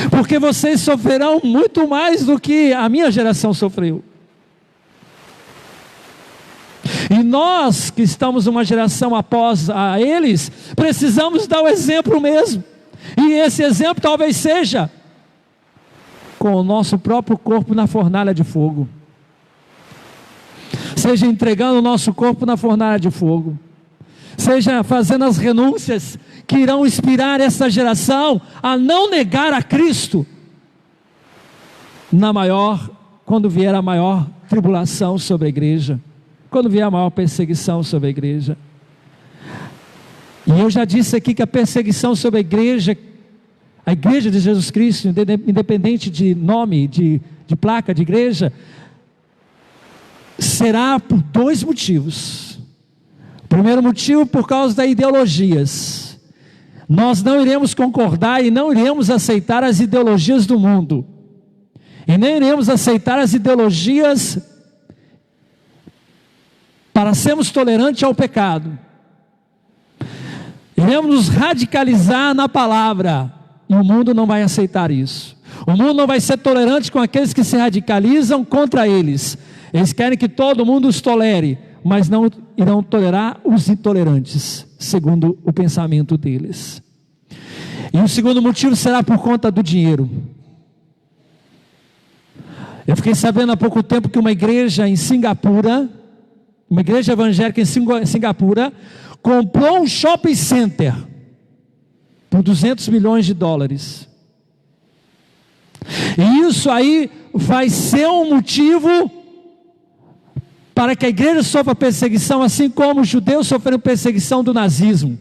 porque vocês sofrerão muito mais do que a minha geração sofreu. E nós que estamos uma geração após a eles, precisamos dar o exemplo mesmo. E esse exemplo talvez seja com o nosso próprio corpo na fornalha de fogo. Seja entregando o nosso corpo na fornalha de fogo. Seja fazendo as renúncias que irão inspirar essa geração a não negar a Cristo quando vier a maior tribulação sobre a igreja, quando vier a maior perseguição sobre a igreja. E eu já disse aqui que a perseguição sobre a igreja de Jesus Cristo, independente de nome, de placa de igreja, será por dois motivos. O primeiro motivo, por causa das ideologias. Nós não iremos concordar e não iremos aceitar as ideologias do mundo, e nem iremos aceitar as ideologias para sermos tolerantes ao pecado. Iremos nos radicalizar na palavra, e o mundo não vai aceitar isso. O mundo não vai ser tolerante com aqueles que se radicalizam contra eles. Eles querem que todo mundo os tolere, mas não irão tolerar os intolerantes, segundo o pensamento deles. E o segundo motivo será por conta do dinheiro. Eu fiquei sabendo há pouco tempo que uma igreja em Singapura, uma igreja evangélica em Singapura, comprou um shopping center por $200 milhões. E isso aí vai ser um motivo para que a igreja sofra perseguição, assim como os judeus sofreram perseguição do nazismo.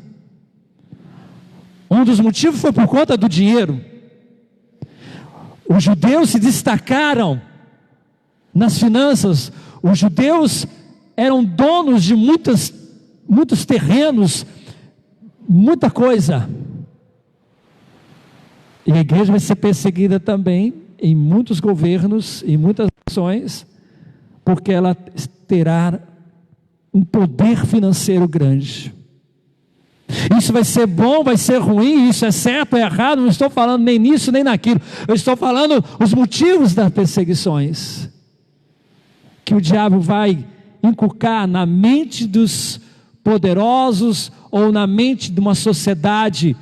Um dos motivos foi por conta do dinheiro. Os judeus se destacaram nas finanças. Os judeus eram donos de muitos terrenos, muita coisa. E a igreja vai ser perseguida também em muitos governos, em muitas nações, porque ela terá um poder financeiro grande. Isso vai ser bom, vai ser ruim, isso é certo, é errado, não estou falando nem nisso nem naquilo, eu estou falando os motivos das perseguições, que o diabo vai inculcar na mente dos poderosos, ou na mente de uma sociedade,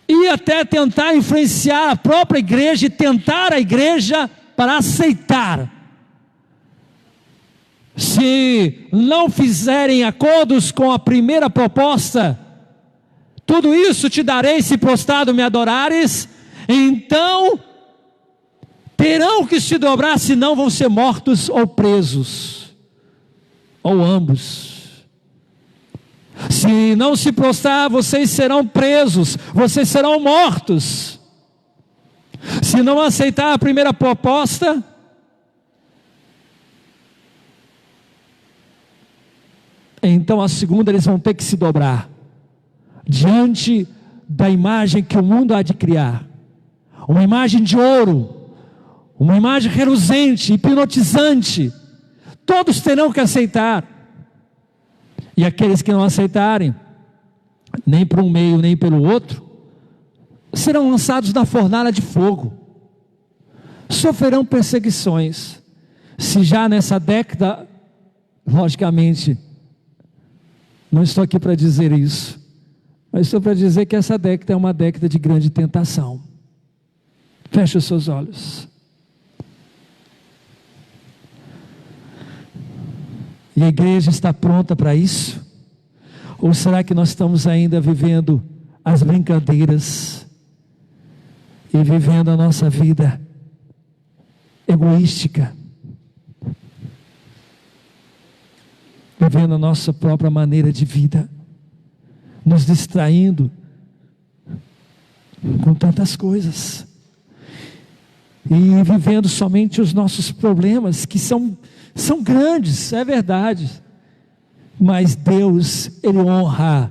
e até tentar influenciar a própria igreja, e tentar a igreja para aceitar se não fizerem acordos com a primeira proposta, tudo isso te darei se prostrado me adorares, então terão que se dobrar, senão vão ser mortos ou presos, ou ambos. Se não se prostrar, vocês serão presos, vocês serão mortos. Se não aceitar a primeira proposta, então a segunda eles vão ter que se dobrar diante da imagem que o mundo há de criar, uma imagem de ouro, uma imagem reluzente, hipnotizante. Todos terão que aceitar, e aqueles que não aceitarem, nem para um meio nem pelo outro, serão lançados na fornalha de fogo, sofrerão perseguições. Se já nessa década, logicamente, não estou aqui para dizer isso, mas estou para dizer que essa década é uma década de grande tentação. Feche os seus olhos. E a igreja está pronta para isso? Ou será que nós estamos ainda vivendo as brincadeiras e vivendo a nossa vida egoística, vivendo a nossa própria maneira de vida, nos distraindo com tantas coisas, e vivendo somente os nossos problemas, que são grandes, é verdade, mas Deus, Ele honra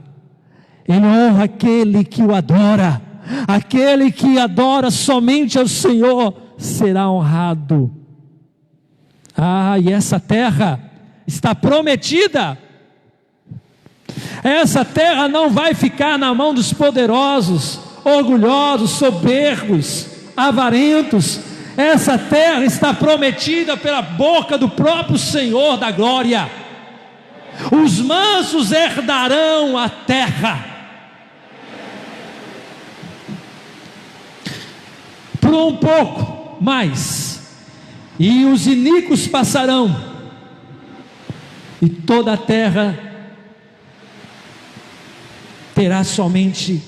aquele que o adora. Aquele que adora somente ao Senhor será honrado. E essa terra está prometida. Essa terra não vai ficar na mão dos poderosos, orgulhosos, soberbos, avarentos. Essa terra está prometida pela boca do próprio Senhor da glória. Os mansos herdarão a terra. Por um pouco mais, e os iníquos passarão, e toda a terra terá somente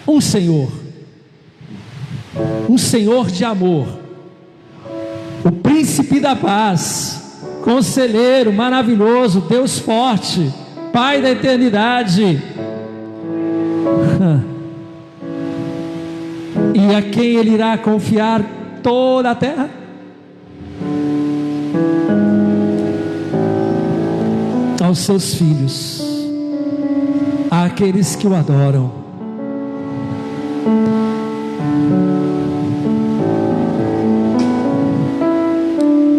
um Senhor de amor, o príncipe da paz, conselheiro maravilhoso, Deus forte, Pai da eternidade, e a quem Ele irá confiar toda a terra? Aos seus filhos, àqueles que o adoram.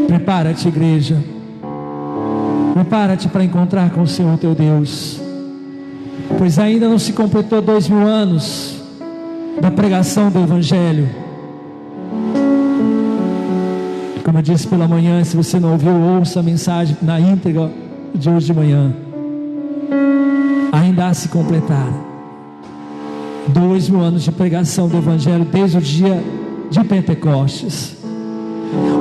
Prepara-te, igreja, prepara-te para encontrar com o Senhor teu Deus, pois ainda não se completou 2000 anos da pregação do Evangelho. Como eu disse pela manhã, se você não ouviu, ouça a mensagem na íntegra de hoje de manhã. Ainda há a se completar 2000 anos de pregação do Evangelho, desde o dia de Pentecostes.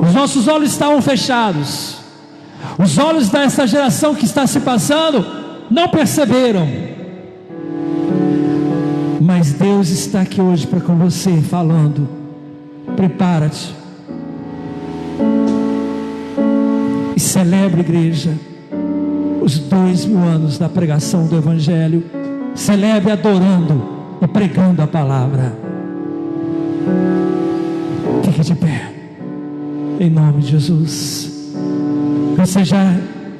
Os nossos olhos estavam fechados, os olhos dessa geração que está se passando não perceberam, mas Deus está aqui hoje para com você, falando: prepara-te e celebra, igreja, os 2000 anos da pregação do Evangelho. Celebre adorando e pregando a palavra. Fique de pé, em nome de Jesus. Você já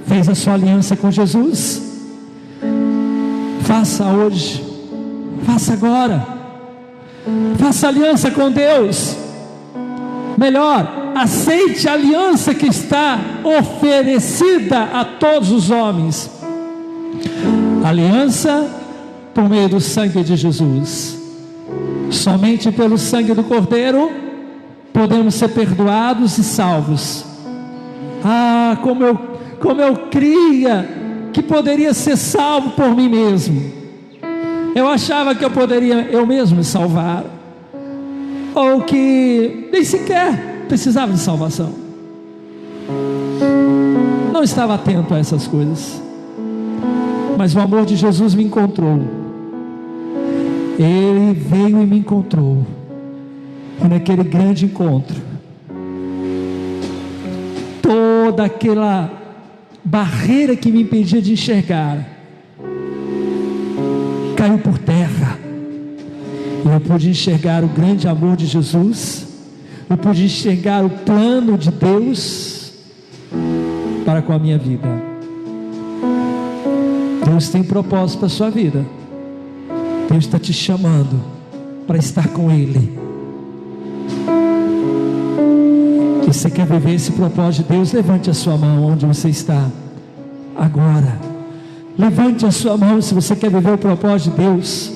fez a sua aliança com Jesus? Faça hoje, faça agora, faça aliança com Deus. Melhor, aceite a aliança que está oferecida a todos os homens. Aliança por meio do sangue de Jesus. Somente pelo sangue do Cordeiro podemos ser perdoados e salvos. Como eu cria que poderia ser salvo por mim mesmo. Eu achava que eu poderia eu mesmo me salvar, ou que nem sequer precisava de salvação. não estava atento a essas coisas, mas o amor de Jesus me encontrou. Ele veio e me encontrou, e naquele grande encontro, toda aquela barreira que me impedia de enxergar caiu por terra, e eu pude enxergar o grande amor de Jesus. Eu pude enxergar o plano de Deus para com a minha vida. Deus tem propósito para a sua vida. Deus está te chamando para estar com Ele. E você quer viver esse propósito de Deus? Levante a sua mão onde você está agora. Levante a sua mão se você quer viver o propósito de Deus.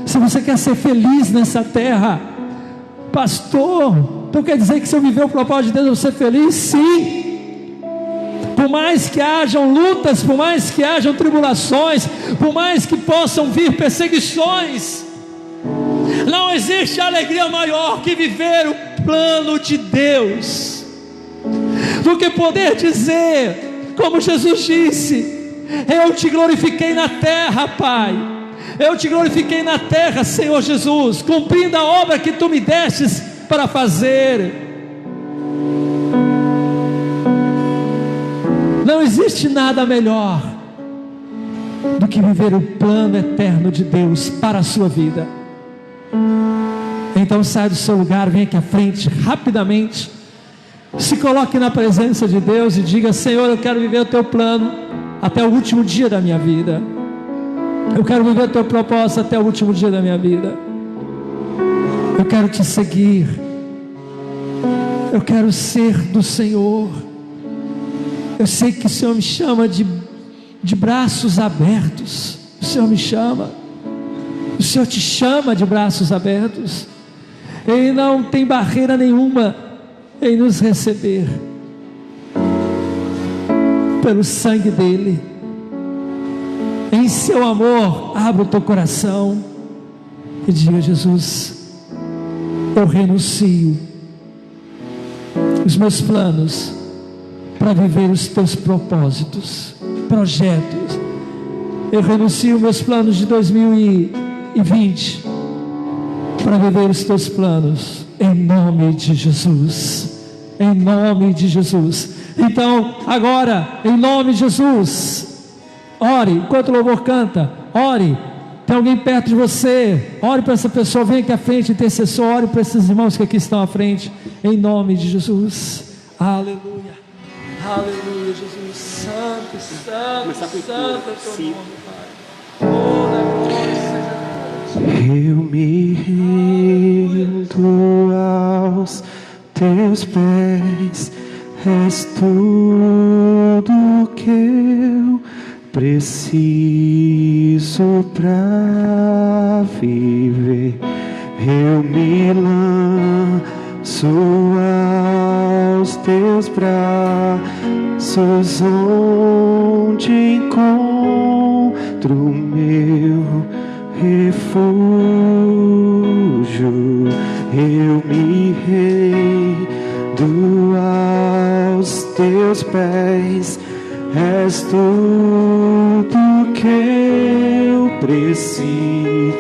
Se você quer ser feliz nessa terra. Pastor, então quer dizer que se eu viver o propósito de Deus, eu vou ser feliz? Sim. Por mais que hajam lutas, por mais que hajam tribulações, por mais que possam vir perseguições, não existe alegria maior que viver o plano de Deus, do que poder dizer, como Jesus disse: eu te glorifiquei na terra, Pai. Eu te glorifiquei na terra, Senhor Jesus, cumprindo a obra que Tu me destes para fazer. Não existe nada melhor do que viver o plano eterno de Deus para a sua vida. Então saia do seu lugar, venha aqui à frente rapidamente, se coloque na presença de Deus e diga: Senhor, eu quero viver o Teu plano até o último dia da minha vida. Eu quero viver o Teu propósito até o último dia da minha vida. Eu quero Te seguir. Eu quero ser do Senhor. Eu sei que o Senhor me chama de braços abertos. O Senhor me chama. O Senhor te chama de braços abertos. Ele não tem barreira nenhuma em nos receber. Pelo sangue dEle. Em seu amor, abra o teu coração e diga: Jesus, eu renuncio os meus planos para viver os teus propósitos, projetos. Eu renuncio meus planos de 2020 para viver os teus planos, em nome de Jesus, em nome de Jesus. Então agora, em nome de Jesus, ore, enquanto o louvor canta, ore. Tem alguém perto de você, ore para essa pessoa. Vem aqui à frente, intercessor, ore para esses irmãos que aqui estão à frente, em nome de Jesus. Aleluia, aleluia. Jesus, santo, santo, santo é o teu nome, Pai. Toda glória seja a Deus. Eu me rendo aos teus pés, és tudo que eu preciso pra viver. Eu me lanço aos teus braços, onde encontro o meu refúgio. Eu me rendo aos teus pés, és tudo que eu preciso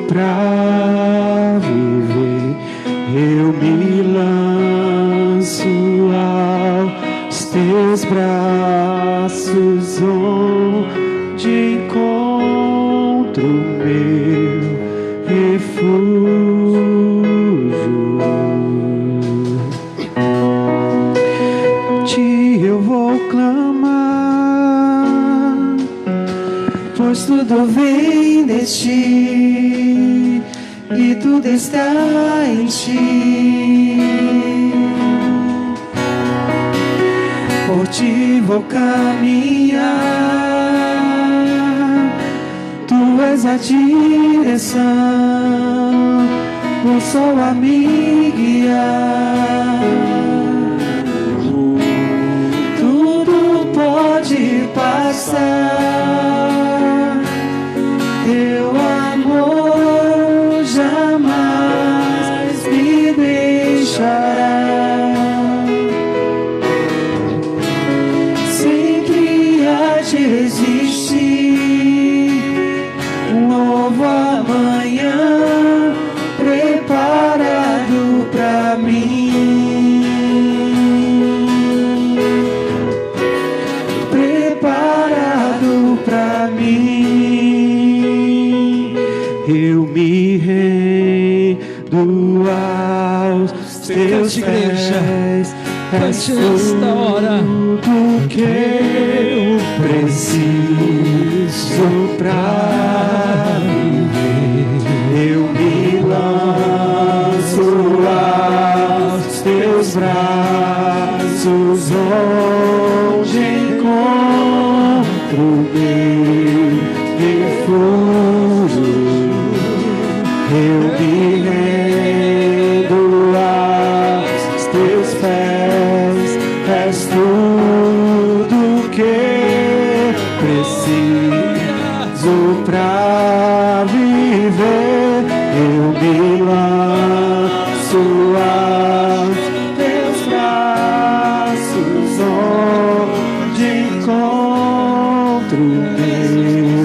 pra viver. Eu me lanço aos teus braços, onde encontro o meu refúgio. Eu vou clamar, pois tudo vem de ti e tudo está em ti. Por ti vou caminhar, tu és a direção, o sol a me guiar. Pode passar, teu amor jamais me deixará. Eu me rendo aos teus pés. Cante esta hora. Tudo que eu preciso pra viver. Eu me lanço aos teus braços, onde encontro meu refúgio. Eu me rendo aos teus pés. És tudo que preciso pra viver. Eu me lanço aos teus braços, onde encontro meu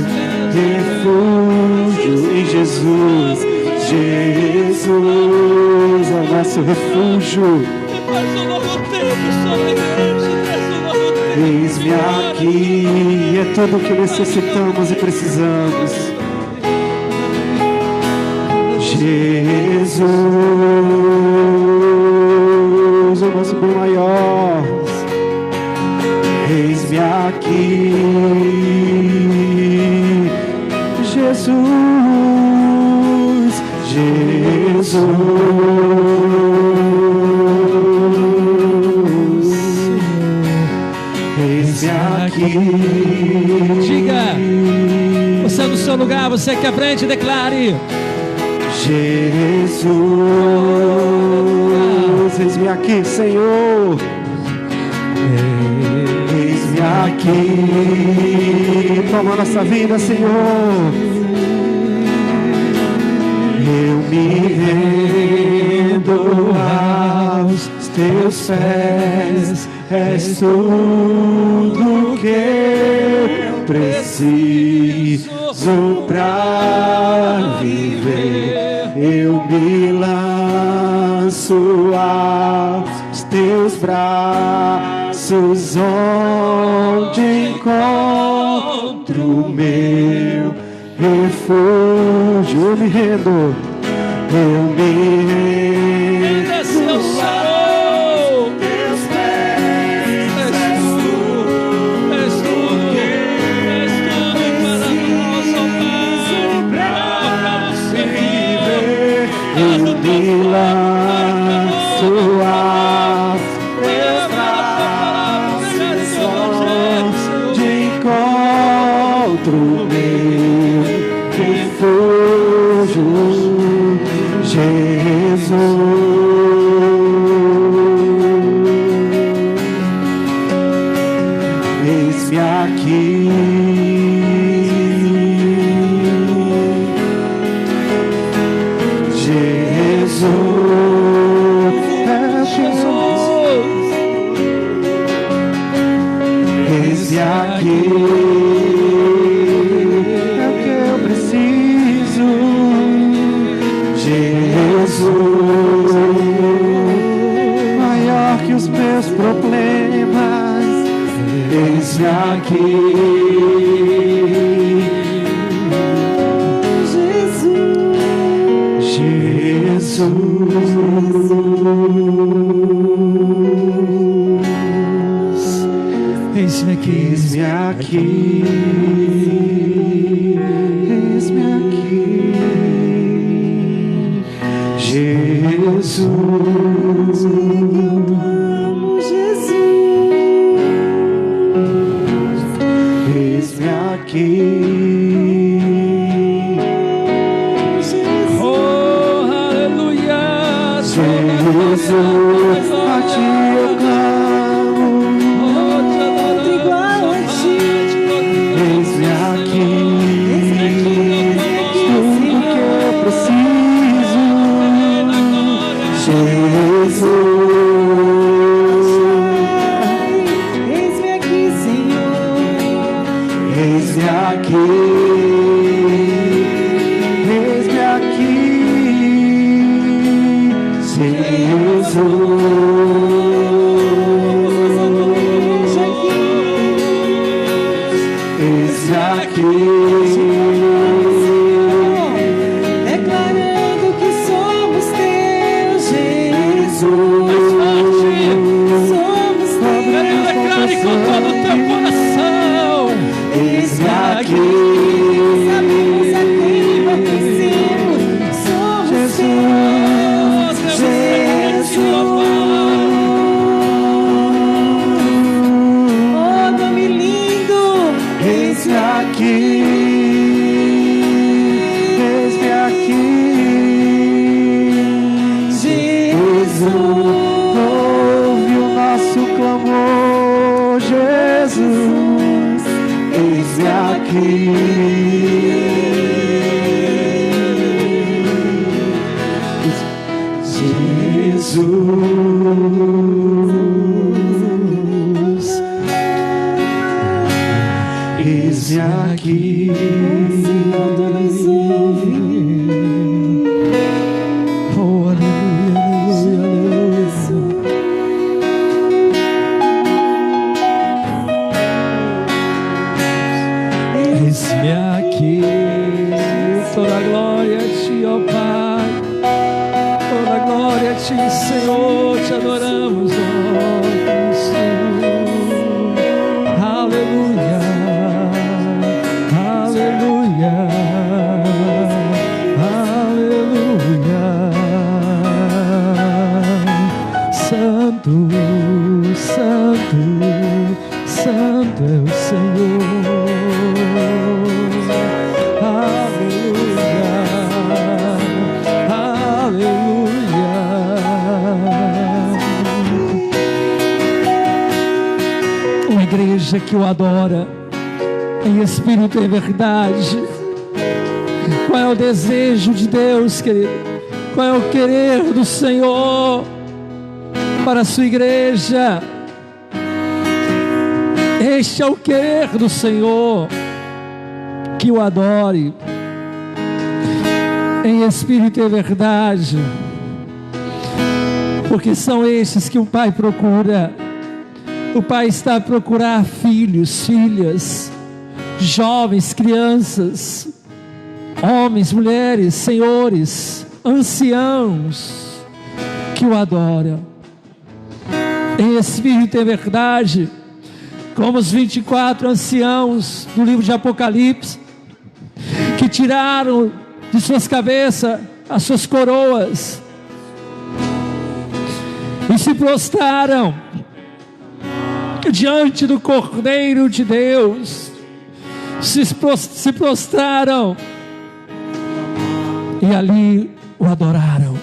refúgio em Jesus. Jesus é o nosso refúgio. Faz um novo tempo sobre a igreja, traz um novo tempo. Eis-me aqui, é tudo o que necessitamos e precisamos. Jesus, o nosso bem maior. Eis-me aqui, Jesus, Jesus. Eis-me aqui. Diga, você é do seu lugar, você que aprende, declare. Jesus, eis-me aqui, Senhor. Eis-me aqui, toma nossa vida, Senhor. Eu me rendo aos teus pés. És tudo que eu preciso pra viver. Eu me lanço aos teus braços, onde encontro meu refúgio. Eu me rendo, eu me rendo. Desceu o céu. Eu me lanço aos teus braços, onde encontro meu refúgio. Jesus, eis-me aqui. Eis-me aqui, é o que eu preciso, Jesus, maior que os meus problemas. Eis-me aqui, Jesus. Eis-me aqui, eis-me aqui, eis-me aqui, Jesus, eis-me aqui, oh, aleluia, Jesus, a ti eu clamo. Eis-me aqui, tudo que eu preciso, Jesus. Eis-me aqui, Senhor. Eis-me aqui, eis-me aqui, Jesus. Eis-me aqui, aqui, eis-me aqui. Jesus, ouve o nosso clamor, Jesus, eis-me aqui. Jesus, eis-me aqui. Oh, aleluia, aleluia, aleluia. Eis-me aqui. Toda glória a ti, ó Pai. Toda glória a ti, Senhor. Te adoramos, ó Senhor. Aleluia. Aleluia. Aleluia. Santo, santo, santo é o Senhor. Aleluia. Aleluia. Uma igreja que o adora em espírito e em verdade. Qual é o desejo de Deus, querido? Qual é o querer do Senhor para a sua igreja? Este é o querer do Senhor, que o adore em espírito e em verdade, porque são estes que o Pai procura. O Pai está a procurar filhos, filhas, jovens, crianças, homens, mulheres, senhores, anciãos, que o adoram em espírito e em verdade, como os 24 anciãos do livro de Apocalipse, que tiraram de suas cabeças as suas coroas e se prostraram diante do Cordeiro de Deus, se prostraram e ali o adoraram.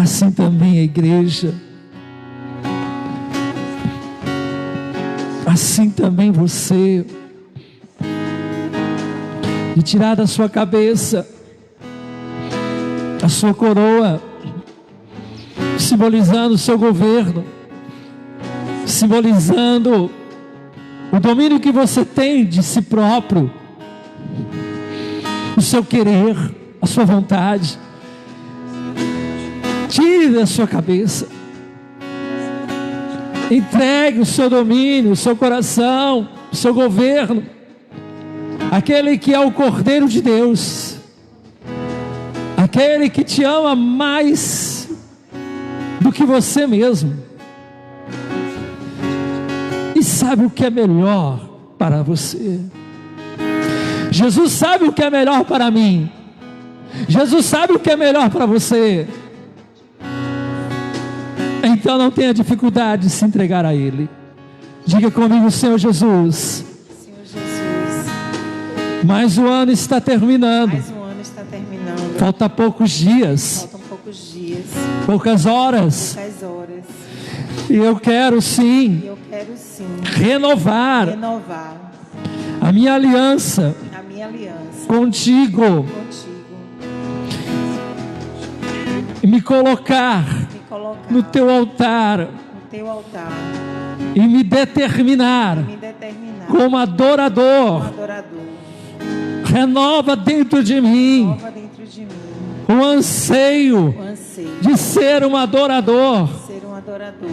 Assim também a igreja, assim também você, de tirar da sua cabeça a sua coroa, simbolizando o seu governo, simbolizando o domínio que você tem de si próprio, o seu querer, a sua vontade. Tire da sua cabeça, entregue o seu domínio, o seu coração, o seu governo, aquele que é o Cordeiro de Deus, aquele que te ama mais do que você mesmo, e sabe o que é melhor para você. Jesus sabe o que é melhor para mim, Jesus sabe o que é melhor para você. Então não tenha dificuldade de se entregar a Ele. Diga comigo: Senhor Jesus, Senhor Jesus, mais um ano está terminando. mais um ano está terminando. Falta poucos dias, Faltam poucos dias, poucas horas. poucas horas. E eu quero sim E eu quero sim renovar renovar a minha aliança a minha aliança contigo contigo, e me colocar me colocar no teu altar no teu altar, e me determinar me determinar como como adorador. adorador. Renova dentro de mim Nova dentro de mim o anseio o anseio de ser um adorador de ser um adorador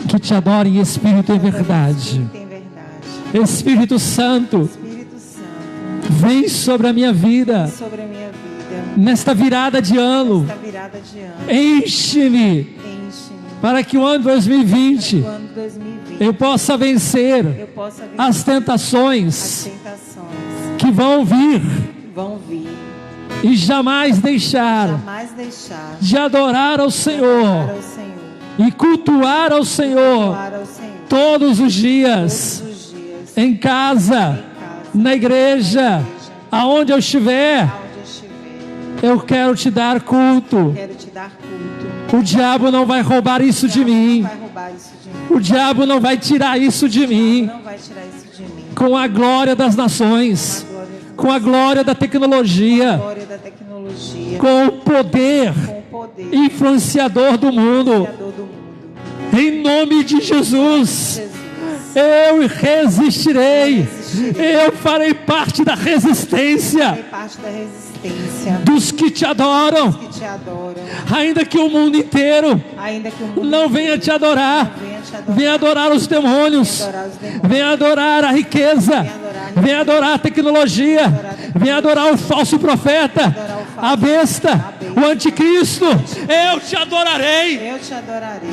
que te adore em espírito e verdade. Tem verdade. Espírito Santo, Espírito Santo, vem sobre a minha vida sobre a minha vida, nesta virada de ano. esta virada de ano. Enche-me Enche-me. para que o ano 2020 No ano 2020 eu possa vencer eu possa vencer as as tentações tentações que vão vir que vão vir, e jamais deixar jamais deixar de adorar ao Senhor para o Senhor, e cultuar ao Senhor para o Senhor todos os todos dias os dias, em casa, na igreja, aonde eu estiver, Aonde eu estiver, eu quero te dar culto. quero te dar culto. O diabo não vai roubar isso de Não mim. vai roubar isso de mim. O diabo não vai tirar isso de mim. Não vai tirar isso de mim. Com a glória das nações, com a glória da A tecnologia, glória da tecnologia, com o poder com o poder influenciador do mundo. criador do mundo. Em nome de Jesus, Jesus, eu resistirei. Eu farei parte da resistência faz parte da resistência dos que te adoram, que te adoram. ainda que o mundo inteiro Ainda que o mundo não venha te adorar. venha te adorar, Venha adorar os demônios, venha adorar os demônios, venha adorar a riqueza, venha adorar a tecnologia, venha adorar o falso profeta, a besta, o anticristo. Eu te adorarei eu te adorarei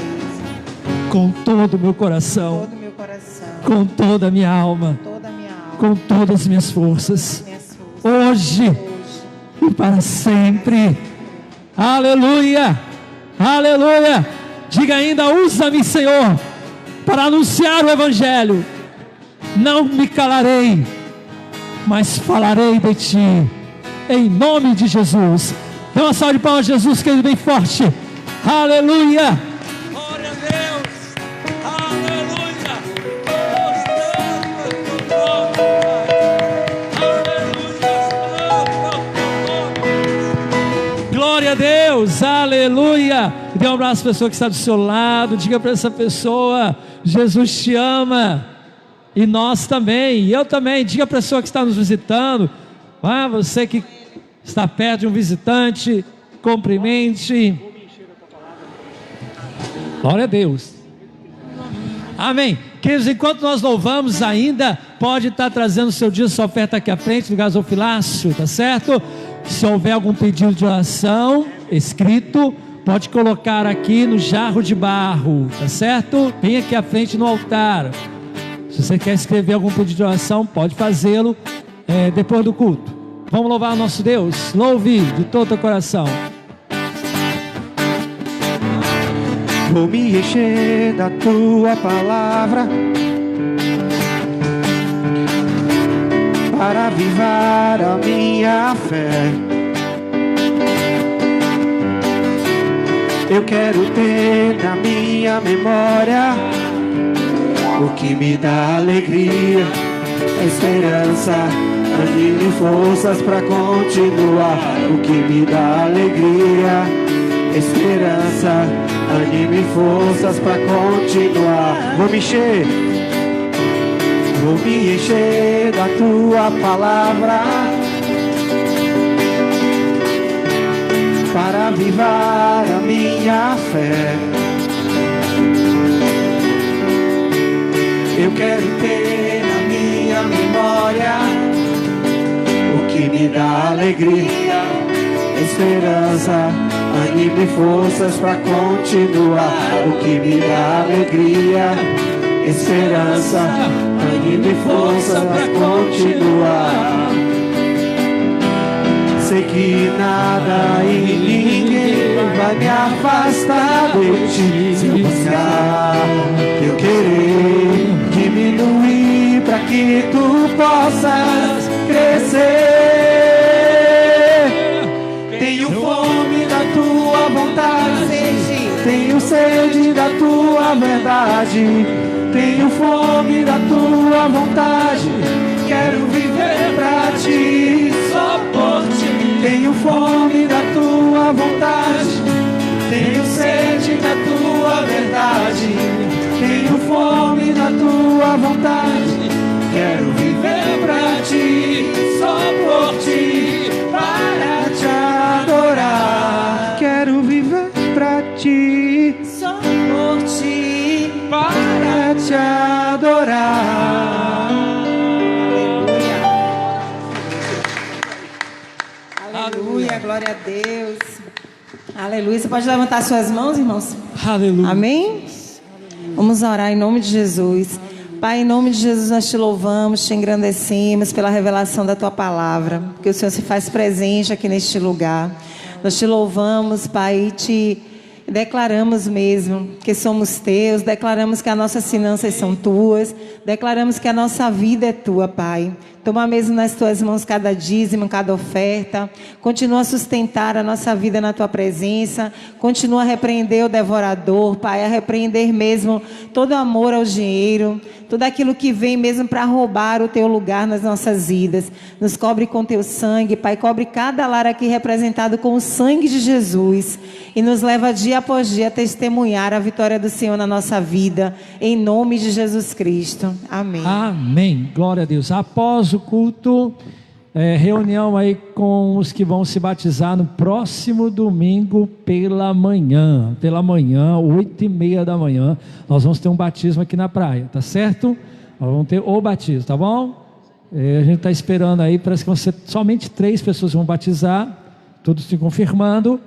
com todo o meu coração, todo o meu coração, com toda a minha alma, toda a minha alma, com todas as minhas forças, minhas forças, hoje hoje e para sempre. Aleluia, aleluia. Diga ainda: usa-me, Senhor, para anunciar o Evangelho. Não me calarei, mas falarei de Ti, em nome de Jesus. Dê uma salva de palmas a Jesus, querido, bem forte. Aleluia. Glória a Deus. Aleluia. Glória a Deus, aleluia. Dê um abraço à pessoa que está do seu lado. Diga para essa pessoa: Jesus te ama, e nós também, e eu também. Diga para a pessoa que está nos visitando: você que está perto de um visitante, cumprimente. Glória a Deus, amém. Queridos, enquanto nós louvamos, ainda pode estar trazendo o seu dia, sua oferta aqui à frente do gasofilácio, tá certo? Se houver algum pedido de oração escrito, pode colocar aqui no jarro de barro, tá certo? Vem aqui à frente no altar. Se você quer escrever algum pedido de oração, pode fazê-lo depois do culto. Vamos louvar o nosso Deus. Louve de todo o coração. Vou me encher da tua palavra para avivar a minha fé. Eu quero ter na minha memória o que me dá alegria, esperança, ânimo e forças para continuar. O que me dá alegria, esperança, ânimo e forças para continuar. Vou me encher da tua palavra para avivar a minha fé. Eu quero ter na minha memória o que me dá alegria, esperança, ânimo e forças para continuar. O que me dá alegria, esperança, ânimo e forças para continuar. Sei que nada e ninguém vai me afastar de ti. Se eu buscar, eu querer diminuir para que tu possas crescer. Tenho fome da tua vontade, tenho sede da tua verdade. Tenho fome da tua vontade, quero viver pra ti, só por ti. Tenho fome da tua vontade, tenho sede da tua verdade. Tenho fome da tua vontade, quero viver pra ti, só por ti, para te adorar. Quero viver pra ti, só por ti, para te adorar. aleluia, glória a Deus, aleluia. Você pode levantar suas mãos, irmãos? Aleluia. Amém? Vamos orar em nome de Jesus. Pai, em nome de Jesus nós te louvamos, te engrandecemos pela revelação da tua palavra, porque o Senhor se faz presente aqui neste lugar. Nós te louvamos, Pai, e Declaramos mesmo que somos teus, declaramos que as nossas finanças são tuas, declaramos que a nossa vida é tua, Pai. Toma mesmo nas tuas mãos cada dízimo, cada oferta. Continua a sustentar a nossa vida na tua presença. Continua a repreender o devorador, Pai, a repreender mesmo todo amor ao dinheiro, tudo aquilo que vem mesmo para roubar o teu lugar nas nossas vidas. Nos cobre com teu sangue, Pai. Cobre cada lar aqui representado com o sangue de Jesus. E nos leva dia após dia a testemunhar a vitória do Senhor na nossa vida. Em nome de Jesus Cristo. Amém. Amém. Glória a Deus. Após o culto, reunião aí com os que vão se batizar no próximo domingo pela manhã. Pela manhã, 8h30 da manhã, nós vamos ter um batismo aqui na praia, tá certo? Nós vamos ter o batismo, tá bom? A gente está esperando aí, parece que vão ser somente 3 pessoas que vão batizar, todos se confirmando,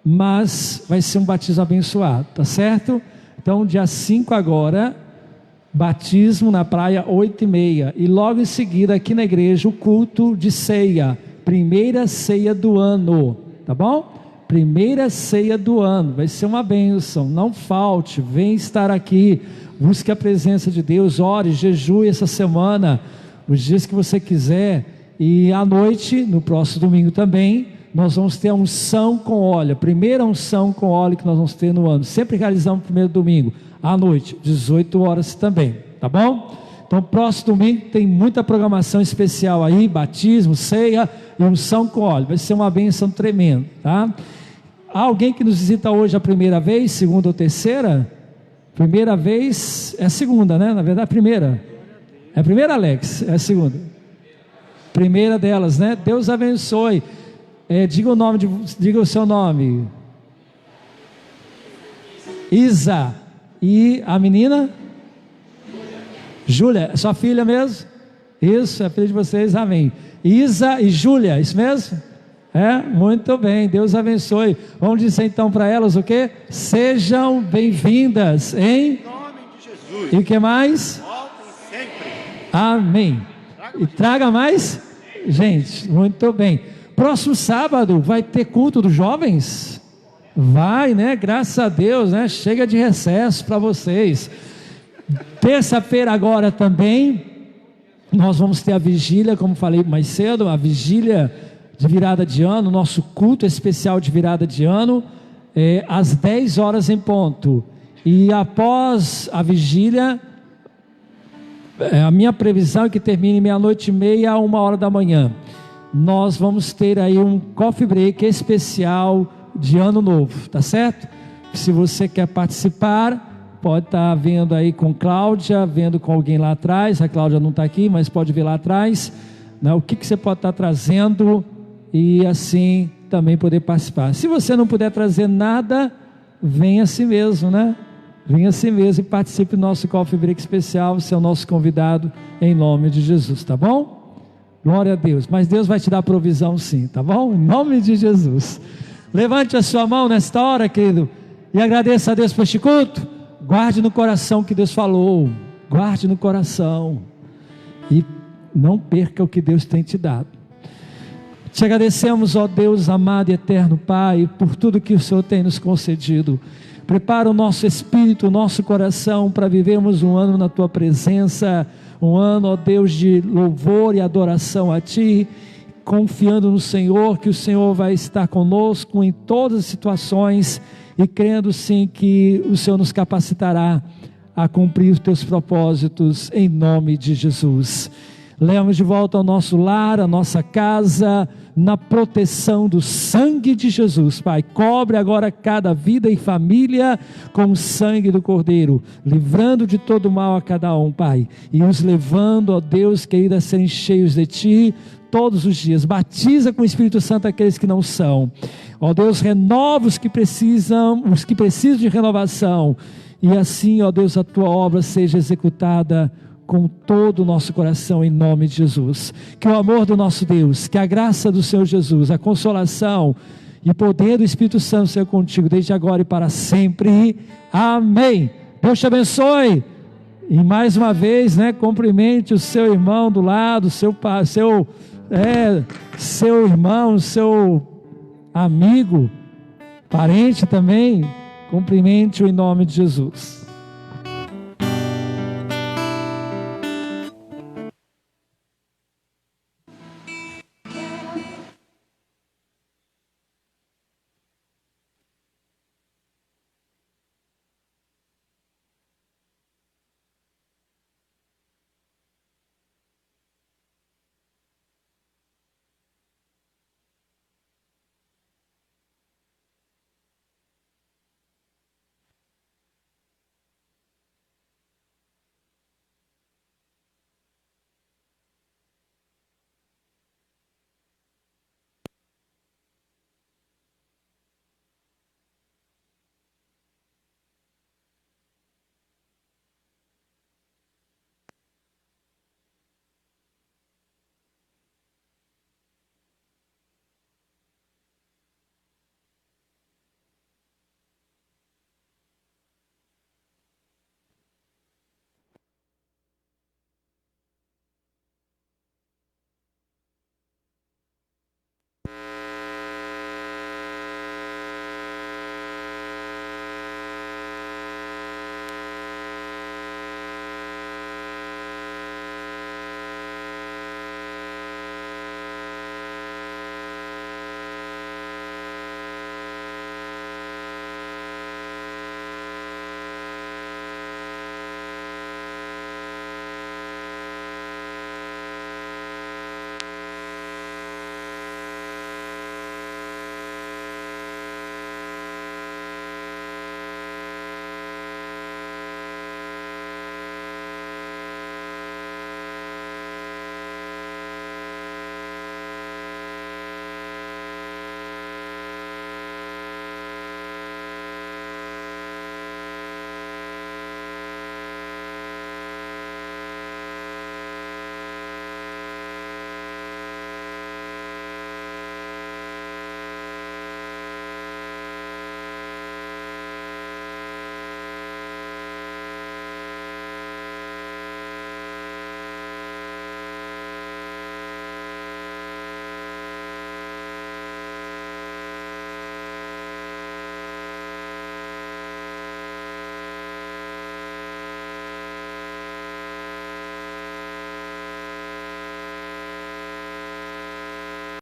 mas vai ser um batismo abençoado, tá certo? Então, dia 5 agora, batismo na praia, 8h30, e logo em seguida aqui na igreja o culto de ceia, primeira ceia do ano, tá bom? Primeira ceia do ano, vai ser uma bênção, não falte, vem estar aqui, busque a presença de Deus, ore, jejue essa semana, os dias que você quiser, e à noite, no próximo domingo também, nós vamos ter a unção com óleo, a primeira unção com óleo que nós vamos ter no ano, sempre realizamos no primeiro domingo, à noite, 18 horas também, tá bom? Então próximo domingo tem muita programação especial aí, batismo, ceia e unção com óleo, vai ser uma bênção tremenda, tá? Há alguém que nos visita hoje a primeira vez, segunda ou terceira? Primeira vez, é a segunda, né? Na verdade, a primeira. É a primeira, Alex? É a segunda. Primeira delas, né? Deus abençoe. Diga o seu nome. Isa. E a menina? Júlia. Sua filha mesmo? Isso, é a filha de vocês, amém. Isa e Júlia, isso mesmo? Muito bem, Deus abençoe. Vamos dizer então para elas o quê? Sejam bem-vindas, hein? Em nome de Jesus. E o que mais? Voltem sempre. Amém. E traga mais? Gente, muito bem. Próximo sábado vai ter culto dos jovens? Vai, né? Graças a Deus, né? Chega de recesso para vocês. Terça-feira agora também, nós vamos ter a vigília, como falei mais cedo, a vigília de virada de ano, nosso culto especial de virada de ano, às 10 horas em ponto. E após a vigília, a minha previsão é que termine 00:30 a 1h da manhã. Nós vamos ter aí um coffee break especial de ano novo, tá certo? Se você quer participar, pode estar vendo aí com Cláudia, vendo com alguém lá atrás. A Cláudia não está aqui, mas pode ver lá atrás, né? O que você pode estar trazendo e assim também poder participar. Se você não puder trazer nada, venha assim mesmo, né? Venha assim mesmo e participe do nosso coffee break especial. Você é o nosso convidado em nome de Jesus, tá bom? Glória a Deus, mas Deus vai te dar provisão sim, tá bom? Em nome de Jesus. Levante a sua mão nesta hora, querido, e agradeça a Deus por este culto. Guarde no coração o que Deus falou, guarde no coração, e não perca o que Deus tem te dado. Te agradecemos, ó Deus amado e eterno Pai, por tudo que o Senhor tem nos concedido. Prepara o nosso espírito, o nosso coração, para vivermos um ano na Tua presença, um ano, ó Deus, de louvor e adoração a Ti, confiando no Senhor, que o Senhor vai estar conosco em todas as situações, e crendo sim que o Senhor nos capacitará a cumprir os Teus propósitos, em nome de Jesus. Leva-nos de volta ao nosso lar, à nossa casa, na proteção do sangue de Jesus, Pai. Cobre agora cada vida e família com o sangue do Cordeiro, livrando de todo mal a cada um, Pai, e os levando, ó Deus querido, a serem cheios de Ti todos os dias. Batiza com o Espírito Santo aqueles que não são, ó Deus, renova os que precisam de renovação, e assim, ó Deus, a Tua obra seja executada com todo o nosso coração, em nome de Jesus. Que o amor do nosso Deus, que a graça do Senhor Jesus, a consolação e poder do Espírito Santo seja contigo, desde agora e para sempre. Amém. Deus te abençoe. E mais uma vez, né, cumprimente o seu irmão do lado, seu irmão, seu amigo, parente também. Cumprimente-o em nome de Jesus.